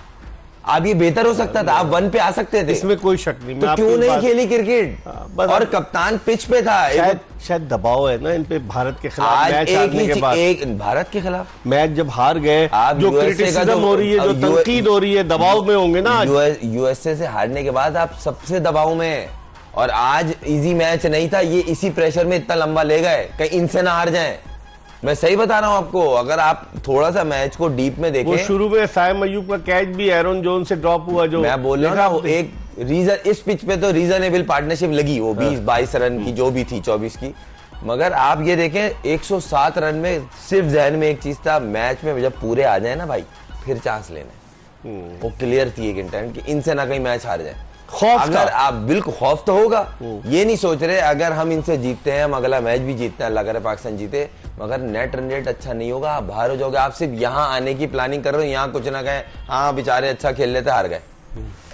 आप ये बेहतर हो सकता था, आप 1 पे आ सकते थे, इसमें कोई शक नहीं। तो क्यों नहीं खेली क्रिकेट? और कप्तान पिच पे था। शायद दबाव है ना इन पे भारत के खिलाफ। आज मैच हारने के बाद भारत के खिलाफ मैच जब हार गए, जो क्रिटिसिज्म हो रही है, जो तनकीद हो रही है, दबाव में होंगे ना। यूएसए से हारने के बाद आप सबसे दबाव में, और आज इजी मैच नहीं था, ये इसी प्रेशर में इतना लंबा ले गए कहीं इनसे ना हार जाएं। मैं सही बता रहा हूं आपको, अगर आप थोड़ा सा मैच को डीप में देखें, वो शुरू में साइम अयूब का कैच भी एरन जोन से ड्रॉप हुआ, जो मैं बोल रहा हूं एक रीजन, इस पिच पे तो रीजनेबल पार्टनरशिप लगी, वो 20-22 रन की जो भी थी, 24 की। मगर आप ये देखें 107 रन में सिर्फ जहन में एक चीज था, मैच में जब पूरे आ जाए ना भाई फिर चांस लेना। वो क्लियर थी एक इंटेंट कि इनसे ना कहीं मैच हार जाए। अगर आप बिल्कुल खौफ तो होगा, ये नहीं सोच रहे अगर हम इनसे जीतते हैं हम अगला मैच भी जीतते हैं, अल्लाह करे पाकिस्तान जीते, मगर नेट रन रेट अच्छा नहीं होगा, आप बाहर हो जाओगे। आप सिर्फ यहाँ आने की प्लानिंग कर रहे हो, यहाँ कुछ ना कहें हाँ बेचारे अच्छा खेल लेते हार गए,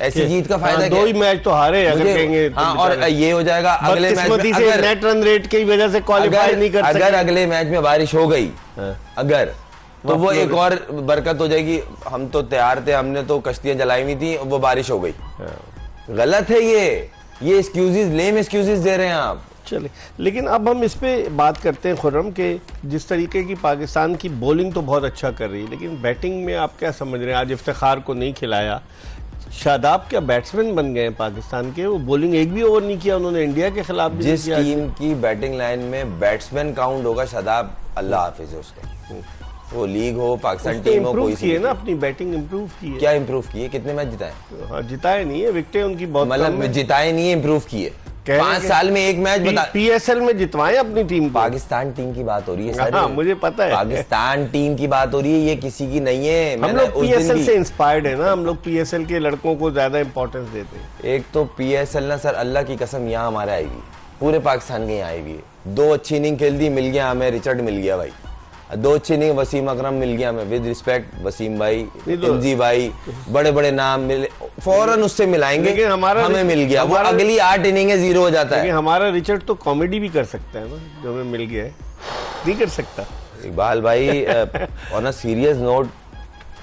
ऐसी जीत का फायदा क्या? 2 ही मैच तो हारे अगर कहेंगे। हाँ, और ये हो जाएगा अगले मैच में अगर नेट रन रेट की वजह से क्वालिफाई नहीं कर सके, अगर अगले मैच में बारिश हो गई अगर, तो वो एक और बरकत हो जाएगी। हम तो तैयार थे, हमने तो कश्तियां जलाई हुई थी, वो बारिश हो गई। गलत है ये एक्सक्यूजेस, लेम एक्सक्यूजेस दे रहे हैं आप। चले, लेकिन अब हम इस पे बात करते हैं खुर्रम के जिस तरीके की पाकिस्तान की बॉलिंग तो बहुत अच्छा कर रही है, लेकिन बैटिंग में आप क्या समझ रहे हैं? आज इफ्तिखार को नहीं खिलाया, शादाब क्या बैट्समैन बन गए हैं पाकिस्तान के? वो बॉलिंग एक भी ओवर नहीं किया उन्होंने, इंडिया के खिलाफ भी जिस नहीं किया। टीम की बैटिंग लाइन में बैट्समैन काउंट होगा, शादाब अल्लाह हाफिज है उसका। वो लीग हो, पाकिस्तान टीम हो, कोई की है ना, अपनी बैटिंग इंप्रूव की है। क्या इंप्रूव किए? कितने मैच जिताए? हाँ, जिताए नहीं है, विकेटें उनकी बहुत कम मतलब है। जिताए नहीं है, इंप्रूव किए। 5 साल में एक मैच बता। पीएसएल में जितवाए अपनी टीम को। पाकिस्तान टीम की बात हो रही है सर। हाँ, मुझे पता है। पाकिस्तान टीम की बात हो रही है, ये किसी की नहीं है। हम लोग पीएसएल से इंस्पायर्ड है ना, हम लोग पीएसएल के लड़कों को ज्यादा इंपॉर्टेंस देते हैं। एक तो पीएसएल ना सर, अल्लाह की कसम यहाँ हमारे आई हुई, पूरे पाकिस्तान के यहाँ आई हुई है। 2 अच्छी इनिंग खेल दी, मिल गया हमें रिचर्ड, मिल गया भाई। 2 अच्छी इनिंग वसीम अकरम मिल गया हमें, विद रिस्पेक्ट वसीम भाई, इंजी भाई, बड़े बड़े नाम मिले, फौरन उससे मिलाएंगे। लेकिन हमें मिल गया, वो अगली 8 इनिंग 0 हो जाता है। लेकिन हमारा रिचर्ड तो कॉमेडी भी कर सकता है ना, जो हमें मिल गया है, नहीं कर सकता इकबाल भाई। On a serious note,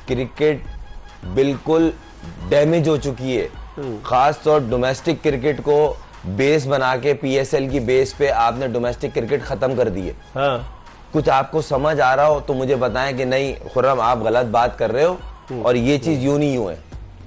cricket बिल्कुल डैमेज हो चुकी है। खास तौर डोमेस्टिक क्रिकेट को बेस बना के, पीएसएल की बेस पे आपने डोमेस्टिक क्रिकेट खत्म कर दी है। हाँ। कुछ आपको समझ आ रहा हो तो मुझे बताएं कि नहीं खुर्रम आप गलत बात कर रहे हो और ये चीज यूं नहीं यूं है।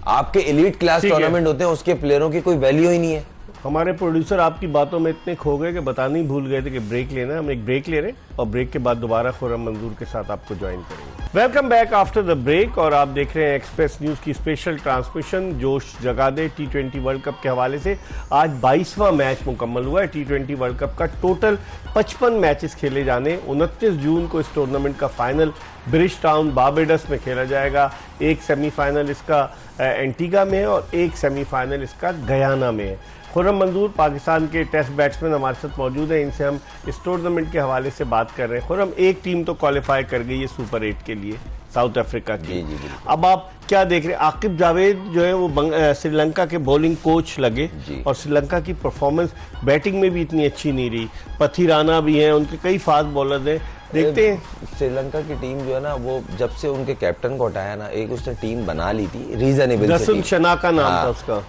आपके एलीट क्लास टूर्नामेंट होते हैं, उसके प्लेयरों की कोई वैल्यू ही नहीं है। हमारे प्रोड्यूसर आपकी बातों में इतने खो गए कि बताने ही भूल गए थे कि ब्रेक लेना है। हम एक ब्रेक ले रहे हैं और ब्रेक के बाद दोबारा खुर्रम मंजूर के साथ आपको ज्वाइन करेंगे। Welcome back after the break, और आप देख रहे हैं एक्सप्रेस न्यूज की स्पेशल ट्रांसमिशन जोश जगा दे T20 वर्ल्ड कप के हवाले से। आज 22वां मैच मुकम्मल हुआ है T20 वर्ल्ड कप का। टोटल 55 मैचेस खेले जाने। 29 जून को इस टूर्नामेंट का फाइनल ब्रिज टाउन बारबेडस में खेला जाएगा। एक सेमीफाइनल इसका एंटीगा में है और एक सेमीफाइनल इसका गयाना में है। खुर्रम मंजूर पाकिस्तान के टेस्ट बैट्समैन हमारे साथ मौजूद है, इनसे हम इस टूर्नामेंट के हवाले से बात कर रहे हैं। खुर्रम, एक टीम तो क्वालिफाई कर गई है सुपर 8 के लिए, साउथ अफ्रीका की। अब आप क्या देख रहे हैं? आकिब जावेद जो है वो श्रीलंका के बॉलिंग कोच लगे और श्रीलंका की परफॉर्मेंस बैटिंग में भी इतनी अच्छी नहीं रही। पथिराना भी हैं, उनके कई फास्ट बॉलर हैं। देखते हैं श्रीलंका की टीम जो है ना, वो जब से उनके कैप्टन को हटाया ना, एक उसने टीम बना ली थी रीजनेबल। दसन शना का नाम था उसका।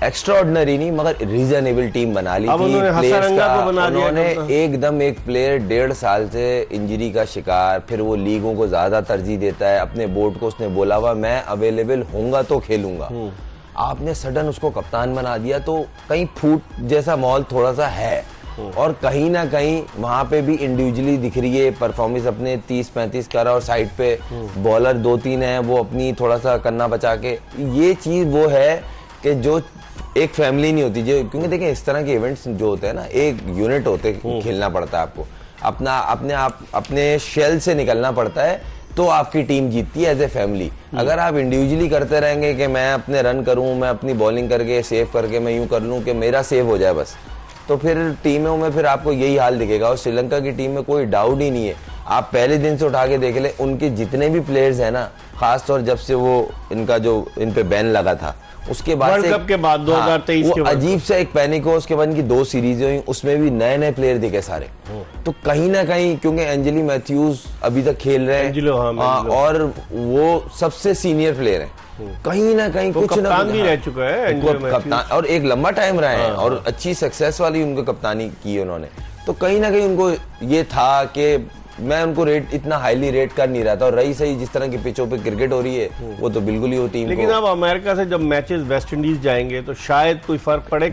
एक्स्ट्राऑर्डिनरी नहीं मगर रीजनेबल टीम बना ली थी। उन्होंने एकदम एक प्लेयर 1.5 साल से इंजरी का शिकार, फिर वो लीगों को ज्यादा तरजीह देता है। अपने बोर्ड को उसने बोला हुआ मैं अवेलेबल होऊंगा तो खेलूंगा। आपने सडन उसको कप्तान बना दिया, तो कहीं फूट जैसा माहौल थोड़ा सा है। और कहीं ना कहीं वहां पे भी इंडिविजुअली दिख रही है परफॉर्मेंस, अपने 30-35 कर रहा और साइड पे बॉलर 2-3 है, वो अपनी थोड़ा सा करना बचा के। ये चीज वो है कि जो एक फैमिली नहीं होती, जो क्योंकि देखिए इस तरह के इवेंट्स जो होते हैं ना, एक यूनिट होते खेलना पड़ता है आपको, अपने शेल से निकलना पड़ता है, तो आपकी टीम जीतती है एज ए फैमिली। अगर आप इंडिविजुअली करते रहेंगे कि मैं अपने रन करूं, मैं अपनी बॉलिंग करके सेव करके मैं यूं कर लूं कि मेरा सेव हो जाए बस, तो फिर टीमों में फिर आपको यही हाल दिखेगा। और श्रीलंका की टीम में कोई डाउट ही नहीं है। आप पहले दिन से उठा के देख ले, उनके जितने भी प्लेयर्स हैं ना, खासतौर जब से वो इनका जो इन पे बैन लगा था उसके बाद वर्ल्ड कप के बाद 2023 के अजीब सा एक पैनिक हो। उसके बाद इनकी 2 सीरीज हुई, उसमें भी नए नए प्लेयर दिखे सारे। तो कहीं ना कहीं क्योंकि एंजेली मैथ्यूज अभी तक खेल रहे हैं और वो सबसे सीनियर प्लेयर है, कहीं ना कहीं कुछ ना भी रह चुका है कप्तान, और एक लंबा टाइम रहे हैं और अच्छी सक्सेस वाली उनको कप्तानी की है उन्होंने। तो कहीं ना कहीं उनको ये था कि मैं उनको रेट इतना हाईली रेट कर नहीं रहा था। और रही सही जिस तरह की पिचों पे क्रिकेट हो रही है, वो तो बिल्कुल ही वो टीम। लेकिन अब अमेरिका से जब मैचेस वेस्ट इंडीज जाएंगे तो शायद कोई फर्क पड़े,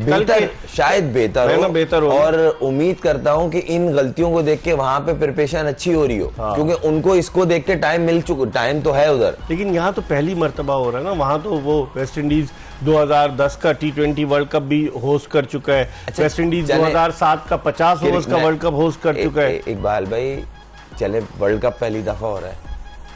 शायद बेहतर हो। और उम्मीद करता हूं कि इन गलतियों को देख के वहां पे प्रिपरेशन अच्छी हो रही हो, क्योंकि उनको इसको देख के टाइम तो है उधर। लेकिन यहाँ तो पहली मर्तबा हो रहा है ना, वहां तो वो वेस्ट इंडीज 2010 का T20 वर्ल्ड कप भी होस्ट कर चुका है। वेस्ट इंडीज 2007 का 50 ओवर्स का वर्ल्ड कप होस्ट कर चुका है। इकबाल भाई, चले वर्ल्ड कप पहली दफा हो रहा है,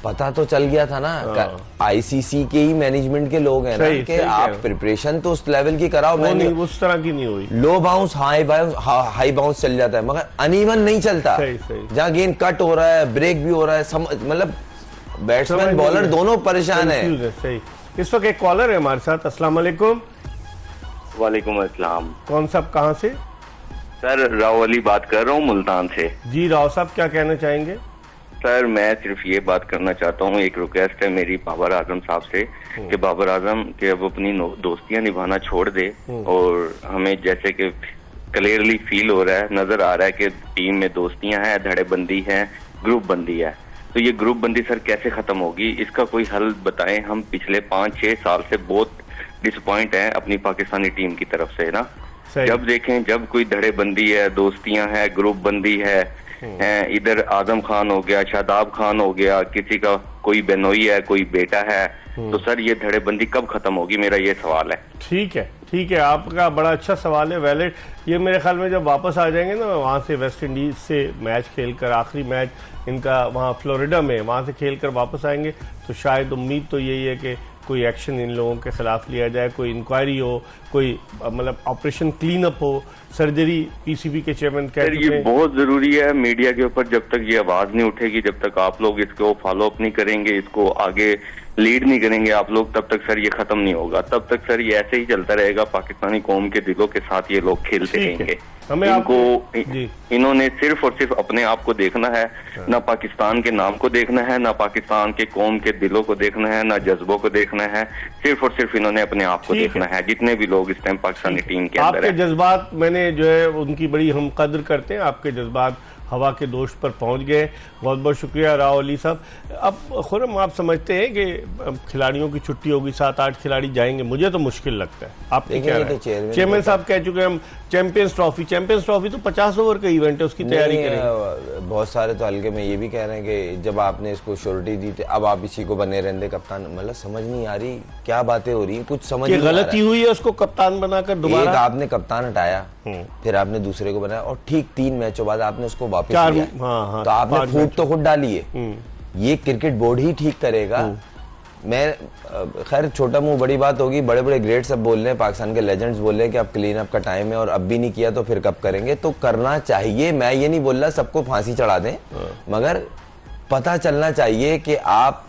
पता तो चल गया था ना। आईसीसी के ही मैनेजमेंट के लोग हैं ना कि आप प्रिपरेशन तो उस लेवल की कराओ। नहीं, उस तरह की नहीं हुई। लो बाउंस हाई बाउंस चल जाता है, मगर अनइवन नहीं चलता। जहाँ गेंद कट हो रहा है, ब्रेक भी हो रहा है, मतलब बैट्समैन बॉलर दोनों परेशान है। सही। इस वक्त एक कॉलर है हमारे साथ। अस्सलाम वालेकुम। वालेकुम अस्सलाम। कौन साहब, कहाँ से? सर राव अली बात कर रहा हूँ मुल्तान से। जी राव साहब, क्या कहना चाहेंगे? सर मैं सिर्फ ये बात करना चाहता हूँ, एक रिक्वेस्ट है मेरी बाबर आजम साहब से कि बाबर आजम के अब अपनी दोस्तियां निभाना छोड़ दे और हमें जैसे कि क्लियरली फील हो रहा है, नजर आ रहा है कि टीम में दोस्तियां हैं, धड़ेबंदी है, ग्रुप बंदी है। तो ये ग्रुप बंदी सर कैसे खत्म होगी, इसका कोई हल बताएं। हम पिछले 5-6 साल से बहुत डिसअपॉइंट हैं अपनी पाकिस्तानी टीम की तरफ से ना। जब देखें, जब कोई धड़ेबंदी है, दोस्तियां है, ग्रुप बंदी है, इधर आजम खान हो गया, शादाब खान हो गया, किसी का कोई बेनोई है, कोई बेटा है, तो सर ये धड़ेबंदी कब खत्म होगी, मेरा ये सवाल है। ठीक है, ठीक है, आपका बड़ा अच्छा सवाल है, वैलिड। ये मेरे ख्याल में जब वापस आ जाएंगे ना वहाँ से वेस्ट इंडीज से मैच खेलकर, आखिरी मैच इनका वहाँ फ्लोरिडा में, वहाँ से खेलकर वापस आएंगे तो शायद उम्मीद तो यही है कि कोई एक्शन इन लोगों के खिलाफ लिया जाए, कोई इंक्वायरी हो, कोई मतलब ऑपरेशन क्लीन अप हो, सर्जरी। पीसीबी के चेयरमैन कह रहे हैं ये बहुत जरूरी है मीडिया के ऊपर। जब तक ये आवाज नहीं उठेगी, जब तक आप लोग इसको फॉलो अप नहीं करेंगे, इसको आगे लीड नहीं करेंगे आप लोग, तब तक सर ये खत्म नहीं होगा। तब तक सर ये ऐसे ही चलता रहेगा, पाकिस्तानी कौम के दिलों के साथ ये लोग खेलते रहेंगे। इन्होंने सिर्फ और सिर्फ अपने आप को देखना है, ना पाकिस्तान के नाम को देखना है, ना पाकिस्तान के कौम के दिलों को देखना है, ना जज्बों को देखना है। सिर्फ और सिर्फ इन्होंने अपने आप को देखना है, जितने भी लोग इस टाइम पाकिस्तानी टीम के अंदर आपके जज्बात मैंने जो है उनकी बड़ी हम कदर करते हैं, आपके जज्बात हवा के दोष पर पहुंच गए। बहुत बहुत शुक्रिया राव अली साहब। अब खुरम आप समझते हैं कि खिलाड़ियों की छुट्टी होगी, 7-8 खिलाड़ी जाएंगे, मुझे तो मुश्किल लगता है। आप क्या रहे हैं? चेयरमैन साहब कह चुके हैं हम चैंपियंस ट्रॉफी तो 50 ओवर का इवेंट है, उसकी तैयारी करेंगे। बहुत सारे तो हल्के में ये भी कह रहे हैं कि जब आपने इसको श्योरिटी दी थी, अब आप इसी को बने रहने कप्तान। मतलब समझ नहीं आ रही क्या बातें हो रही है, कुछ समझ नहीं आ रहा। गलती हुई है उसको कप्तान बनाकर दोबारा। एक आपने कप्तान हटाया, फिर आपने दूसरे को बनाया, और ठीक 3 मैचों बाद आपने उसको वापस लिया। हाँ, तो आपने फूट तो खुद डाली है। ये क्रिकेट बोर्ड ही ठीक करेगा। मैं खैर छोटा मुंह बड़ी बात होगी, बड़े बड़े ग्रेट सब बोल रहे हैं, पाकिस्तान के लेजेंड्स बोल रहे हैं कि अब क्लीन अप का टाइम है और अब भी नहीं किया तो फिर कब करेंगे। तो करना चाहिए, मैं ये नहीं बोल रहा सबको फांसी चढ़ा दें, मगर पता चलना चाहिए कि आप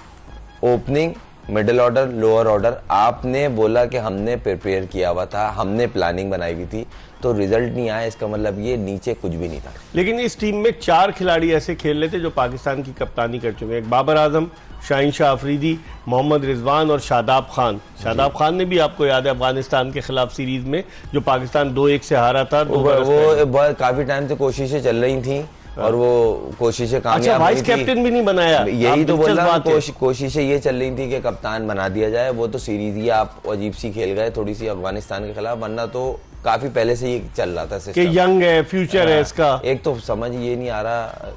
opening, middle order, lower order, आपने बोला कि हमने प्रिपेयर किया हुआ था, हमने प्लानिंग बनाई हुई थी, तो रिजल्ट नहीं आया, इसका मतलब ये नीचे कुछ भी नहीं था। लेकिन इस टीम में 4 खिलाड़ी ऐसे खेल रहे थे जो पाकिस्तान की कप्तानी कर चुके हैं। एक बाबर आजम, शाहीन शाह अफरीदी, मोहम्मद रिजवान और शादाब खान। शादाब खान ने भी आपको याद है अफगानिस्तान के खिलाफ सीरीज में जो पाकिस्तान 2-1 से हारा था। वो काफी टाइम से कोशिशें चल रही थी और वो कोशिशें कामयाब वाइस कैप्टन भी नहीं बनाया। यही तो बोल रहा हूं, कोशिशें ये चल रही थी कि कप्तान बना दिया जाए। वो तो सीरीज ही आप अजीब सी खेल गए थोड़ी सी अफगानिस्तान के खिलाफ, वरना तो काफी पहले से ये चल रहा था सिस्टम कि यंग है, फ्यूचर है इसका। एक तो समझ ये नहीं आ रहा,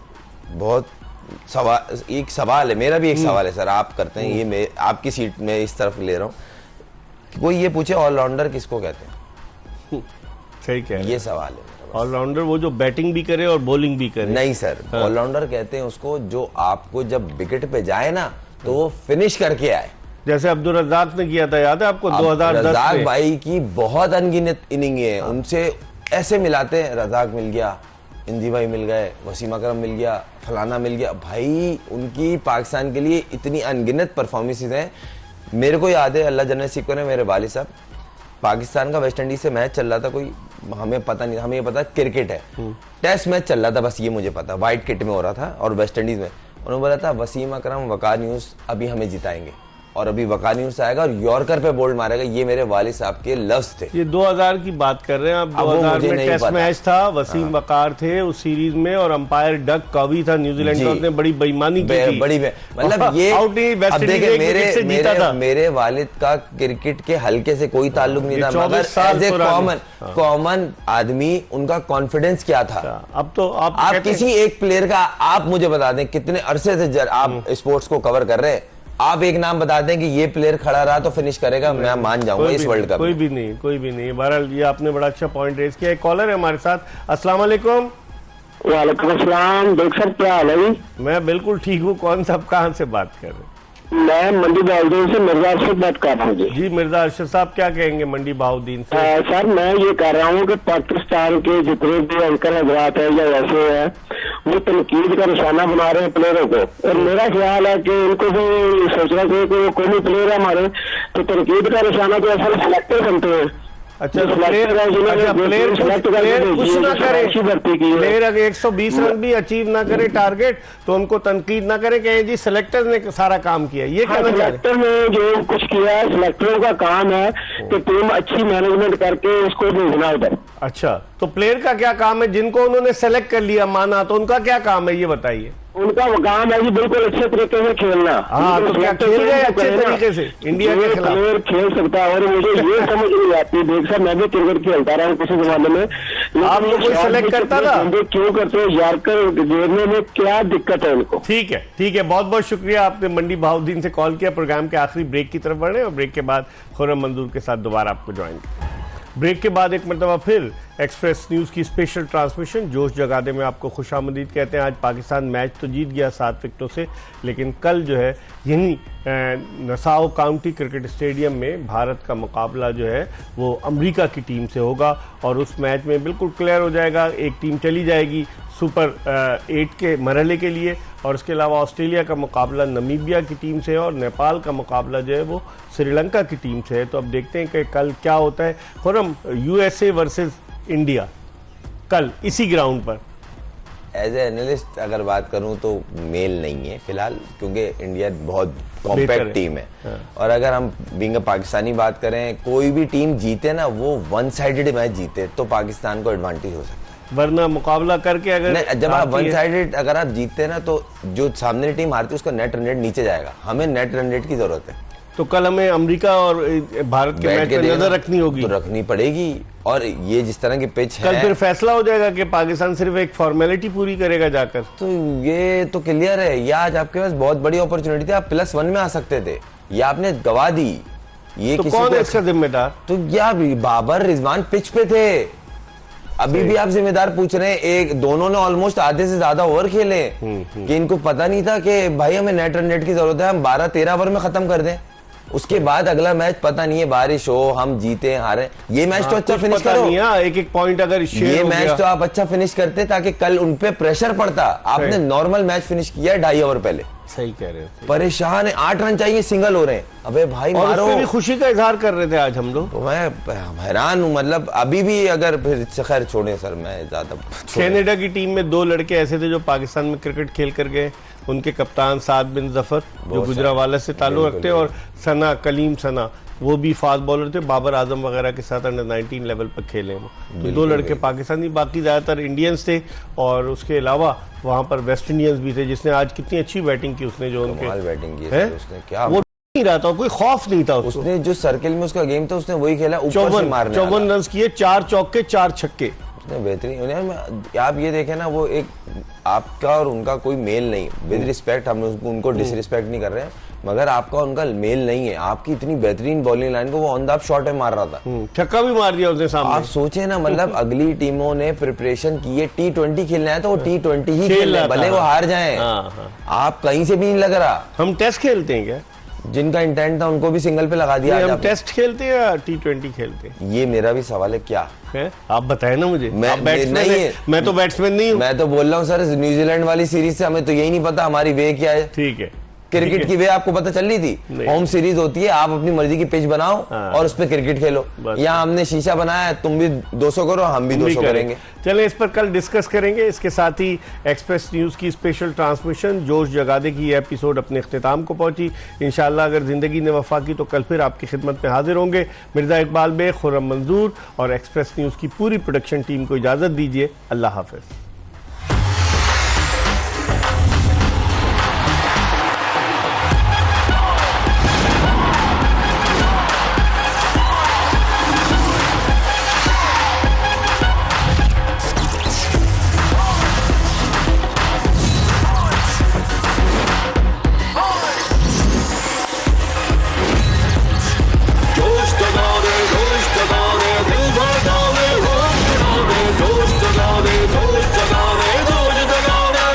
बहुत एक सवाल है, मेरा भी एक सवाल है सर, आप करते हैं ये, आपकी सीट में इस तरफ ले रहा हूँ। कोई ये पूछे ऑलराउंडर किसको कहते हैं? सही कह रहे हैं, ये सवाल है। ऑलराउंडर वो जो बैटिंग भी करे और बॉलिंग भी करे। नहीं सर, ऑलराउंडर कहते हैं उसको जो आपको जब विकेट पे जाए ना तो वो फिनिश करके आए, जैसे अब्दुल रज़ाक ने किया था, याद है आपको 2010 में? रज़ाक भाई की बहुत अनगिनत इनिंग है, उनसे ऐसे मिलाते हैं, रज़ाक मिल गया, इंदी भाई मिल गए, वसीम अकरम मिल गया, फलाना मिल गया, भाई उनकी पाकिस्तान के लिए इतनी अनगिनत परफॉर्मेंसेज हैं। मेरे को याद है, अल्लाह जन्नत नसीब करे, मेरे वालिद साहब, पाकिस्तान का वेस्ट इंडीज से मैच चल रहा था, कोई हमें पता नहीं, हमें ये पता क्रिकेट है, टेस्ट मैच चल रहा था, बस ये मुझे पता, व्हाइट किट में हो रहा था और वेस्ट इंडीज में। उन्होंने बोला था वसीम अकरम वकार न्यूज़ अभी हमें जिताएंगे, और अभी वकार न्यूज़ आएगा और यॉर्कर पे बोल्ड मारेगा। ये मेरे वालिद साहब के लफ्ज थे। ये 2000 की बात कर रहे हैं आप। 2000 में टेस्ट मैच था, वसीम वकार थे उस सीरीज में और अंपायर डग कवी था न्यूजीलैंड का, उसने बड़ी बेईमानी की थी। बड़ी मतलब ये अब देखिए, मेरे वालिद का क्रिकेट के हल्के से कोई ताल्लुक नहीं था, मगर एज ए कॉमन आदमी उनका कॉन्फिडेंस क्या था। अब तो आप किसी एक प्लेयर का आप मुझे बता दें, कितने अरसे से आप स्पोर्ट्स को कवर कर रहे हैं, आप एक नाम बता दें कि ये प्लेयर खड़ा रहा तो फिनिश करेगा, मैं मान जाऊंगा इस वर्ल्ड कप। कोई भी नहीं। बहरहाल ये आपने बड़ा अच्छा पॉइंट रेज किया। एक कॉलर है हमारे साथ। अस्सलाम वालेकुम। वालेकुम अस्सलाम। डॉक्टर साहब क्या हाल है? मैं बिल्कुल ठीक हूँ। कौन साहब कहाँ से बात कर रहे हैं? मैं मंडी बहाउद्दीन से मिर्जा अरशद बात कर रहा हूँ जी। मिर्जा अरशद साहब क्या कहेंगे मंडी बहाउद्दीन से? सर मैं ये कह रहा हूँ कि पाकिस्तान के जितने भी अंकल हजरात है या ऐसे है, वो तनकीद का निशाना बना रहे हैं प्लेयरों को, और मेरा ख्याल है कि इनको भी सोचना चाहिए कि वो कोई प्लेयर है हमारे, तो तनकीद का निशाना तो असल सिलेक्टर बनते हैं। अच्छा, प्लेयर कुछ ना करे, प्लेयर अगर 120 रन भी अचीव ना करे टारगेट, तो उनको तनकीद ना करे कि जी सिलेक्टर ने सारा काम किया। ये कहना चाहिए सिलेक्टर ने जो कुछ किया है, सिलेक्टरों का काम है कि टीम अच्छी मैनेजमेंट करके उसको भेजना उधर। अच्छा, तो प्लेयर का क्या काम है? जिनको उन्होंने सेलेक्ट कर लिया माना, तो उनका क्या काम है ये बताइए। उनका काम है जी बिल्कुल अच्छे तरीके से खेलना। हाँ, तो क्या खेल गए अच्छे तरीके से इंडिया के खिलाफ? प्लेयर खेल सकता है और मुझे ये समझ नहीं आती, देख सर मैं भी क्रिकेट खेलता रहा हूँ किसी जमाने में, आप लोग कोई सेलेक्ट करता था? क्यों करते हैं यार्कर घेरने में, क्या दिक्कत है उनको? ठीक है, ठीक है, बहुत बहुत शुक्रिया, आपने मंडी बहाउद्दीन से कॉल किया। प्रोग्राम के आखिरी ब्रेक की तरफ बढ़े और ब्रेक के बाद खुर्रम मंजूर के साथ दोबारा आपको ज्वाइन किया। ब्रेक के बाद एक मरतबा फिर एक्सप्रेस न्यूज़ की स्पेशल ट्रांसमिशन जोश जगादे में आपको खुशामदीद कहते हैं। आज पाकिस्तान मैच तो जीत गया 7 विकेटों से, लेकिन कल जो है यहीं नसाओ काउंटी क्रिकेट स्टेडियम में भारत का मुकाबला जो है वो अमेरिका की टीम से होगा और उस मैच में बिल्कुल क्लियर हो जाएगा, एक टीम चली जाएगी सुपर 8 के मरहले के लिए और उसके अलावा ऑस्ट्रेलिया का मुकाबला नमीबिया की टीम से है और नेपाल का मुकाबला जो है वो श्रीलंका की टीम से है। तो अब देखते हैं कि कल क्या होता है। खुर्रम, यूएसए वर्सेस इंडिया कल इसी ग्राउंड पर। एज ए एनालिस्ट अगर बात करूं तो मेल नहीं है फिलहाल, क्योंकि इंडिया बहुत कॉम्पैक्ट टीम है। और अगर हम बीइंग अ पाकिस्तानी बात करें, कोई भी टीम जीते ना वो वन साइडेड मैच जीते तो पाकिस्तान को एडवांटेज हो सकता है, वरना मुकाबला करके अगर जब आप वन साइडेड अगर आप जीतते ना तो जो सामने टीम हारती है उसका नेट रन रेट नीचे जाएगा। हमें नेट रन रेट की जरूरत है, तो कल हमें अमेरिका और भारत के मैच पर नजर रखनी होगी। तो रखनी पड़ेगी। और ये जिस तरह की पिच है, कल फिर फैसला हो जाएगा कि पाकिस्तान सिर्फ एक फॉर्मेलिटी पूरी करेगा जाकर। तो ये तो क्लियर है, या आज आपके पास बहुत बड़ी अपॉर्चुनिटी थी, आप +1 में आ सकते थे, या आपने गवा दी। ये तो कौन है इसका जिम्मेदार? तो या बाबर रिजवान पिच पे थे, अभी भी आप जिम्मेदार पूछ रहे हैं। एक दोनों ने ऑलमोस्ट आधे से ज्यादा ओवर खेले कि इनको पता नहीं था कि भाई हमें नेट रन रेट की जरूरत है, हम 12-13 ओवर में खत्म कर दें। उसके बाद अगला मैच पता नहीं है, बारिश हो, हम जीते हारे, ये मैच तो अच्छा फिनिश करो। एक पॉइंट अगर ये मैच तो आप अच्छा फिनिश करते ताकि कल उनपे प्रेशर पड़ता। आपने नॉर्मल मैच फिनिश किया है 2.5 ओवर पहले। सही कह रहे हो, परेशान है, 8 रन चाहिए, सिंगल हो रहे हैं। अबे भाई और मारो। भी खुशी का इजहार कर रहे थे आज हम लोग। तो मैं हैरान हूं, मतलब अभी भी अगर फिर खैर छोड़े सर, मैं ज्यादा कनाडा की टीम में 2 लड़के ऐसे थे जो पाकिस्तान में क्रिकेट खेल कर गए। उनके कप्तान साद बिन जफर जो गुजरावाला से ताल्लुक रखते हैं और सना कलीम सना वो भी फास्ट बॉलर थे, बाबर आजम वगैरह के साथ अंडर 19 लेवल पर खेले वो। तो 2 लड़के पाकिस्तानी, बाकी ज्यादातर इंडियंस थे और उसके अलावा वहां पर वेस्ट इंडियंस भी थे, जिसने आज कितनी अच्छी बैटिंग की उसने, जो उनके बैटिंग की है उसने, क्या वो नहीं रहा था, कोई खौफ नहीं था उसको। उसने जो सर्किल में उसका गेम था उसने वही खेला, ऊपर से मारने 54 रन किए, 4 चौके 4 छक्के, बेहतरीन। आप ये देखें ना, वो एक आपका और उनका कोई मेल नहीं, विद रिस्पेक्ट हम उनको डिसरिस्पेक्ट नहीं कर रहे हैं, मगर आपका उनका मेल नहीं है। आपकी इतनी बेहतरीन बॉलिंग लाइन को वो ऑन द ऑफ शॉट में मार रहा था, छक्का भी मार दिया उसने सामने। आप सोचे ना, मतलब अगली टीमों ने प्रिपरेशन की है, T20 खेलना है तो वो T20 ही खेलना है, भले वो हार जाए। आप कहीं से भी नहीं लग रहा। हम टेस्ट खेलते हैं क्या? जिनका इंटेंट था उनको भी सिंगल पे लगा दिया। हम टेस्ट खेलते हैं या T20 खेलते हैं? ये मेरा भी सवाल है, क्या है? आप बताए ना मुझे। मैं बैट्समैन नहीं, मैं तो बैट्समैन नहीं हूँ। मैं तो बोल रहा हूँ सर, न्यूजीलैंड वाली सीरीज से हमें तो यही नहीं पता हमारी वे क्या है। ठीक है, क्रिकेट की वे आपको पता चल रही थी? होम सीरीज होती है, आप अपनी मर्जी की पिच बनाओ और उस पर क्रिकेट खेलो। यहाँ हमने शीशा बनाया है, तुम भी 200 करो, हम भी 200 करेंगे। चलें, इस पर कल डिस्कस करेंगे। इसके साथ ही एक्सप्रेस न्यूज की स्पेशल ट्रांसमिशन जोश जगादे की एपिसोड अपने इख्तिताम को पहुंची। इंशाल्लाह अगर जिंदगी ने वफा की तो कल फिर आपकी खिदमत में हाजिर होंगे। मिर्जा इकबाल बेग, खुर्रम मंजूर और एक्सप्रेस न्यूज की पूरी प्रोडक्शन टीम को इजाजत दीजिए। अल्लाह हाफिज।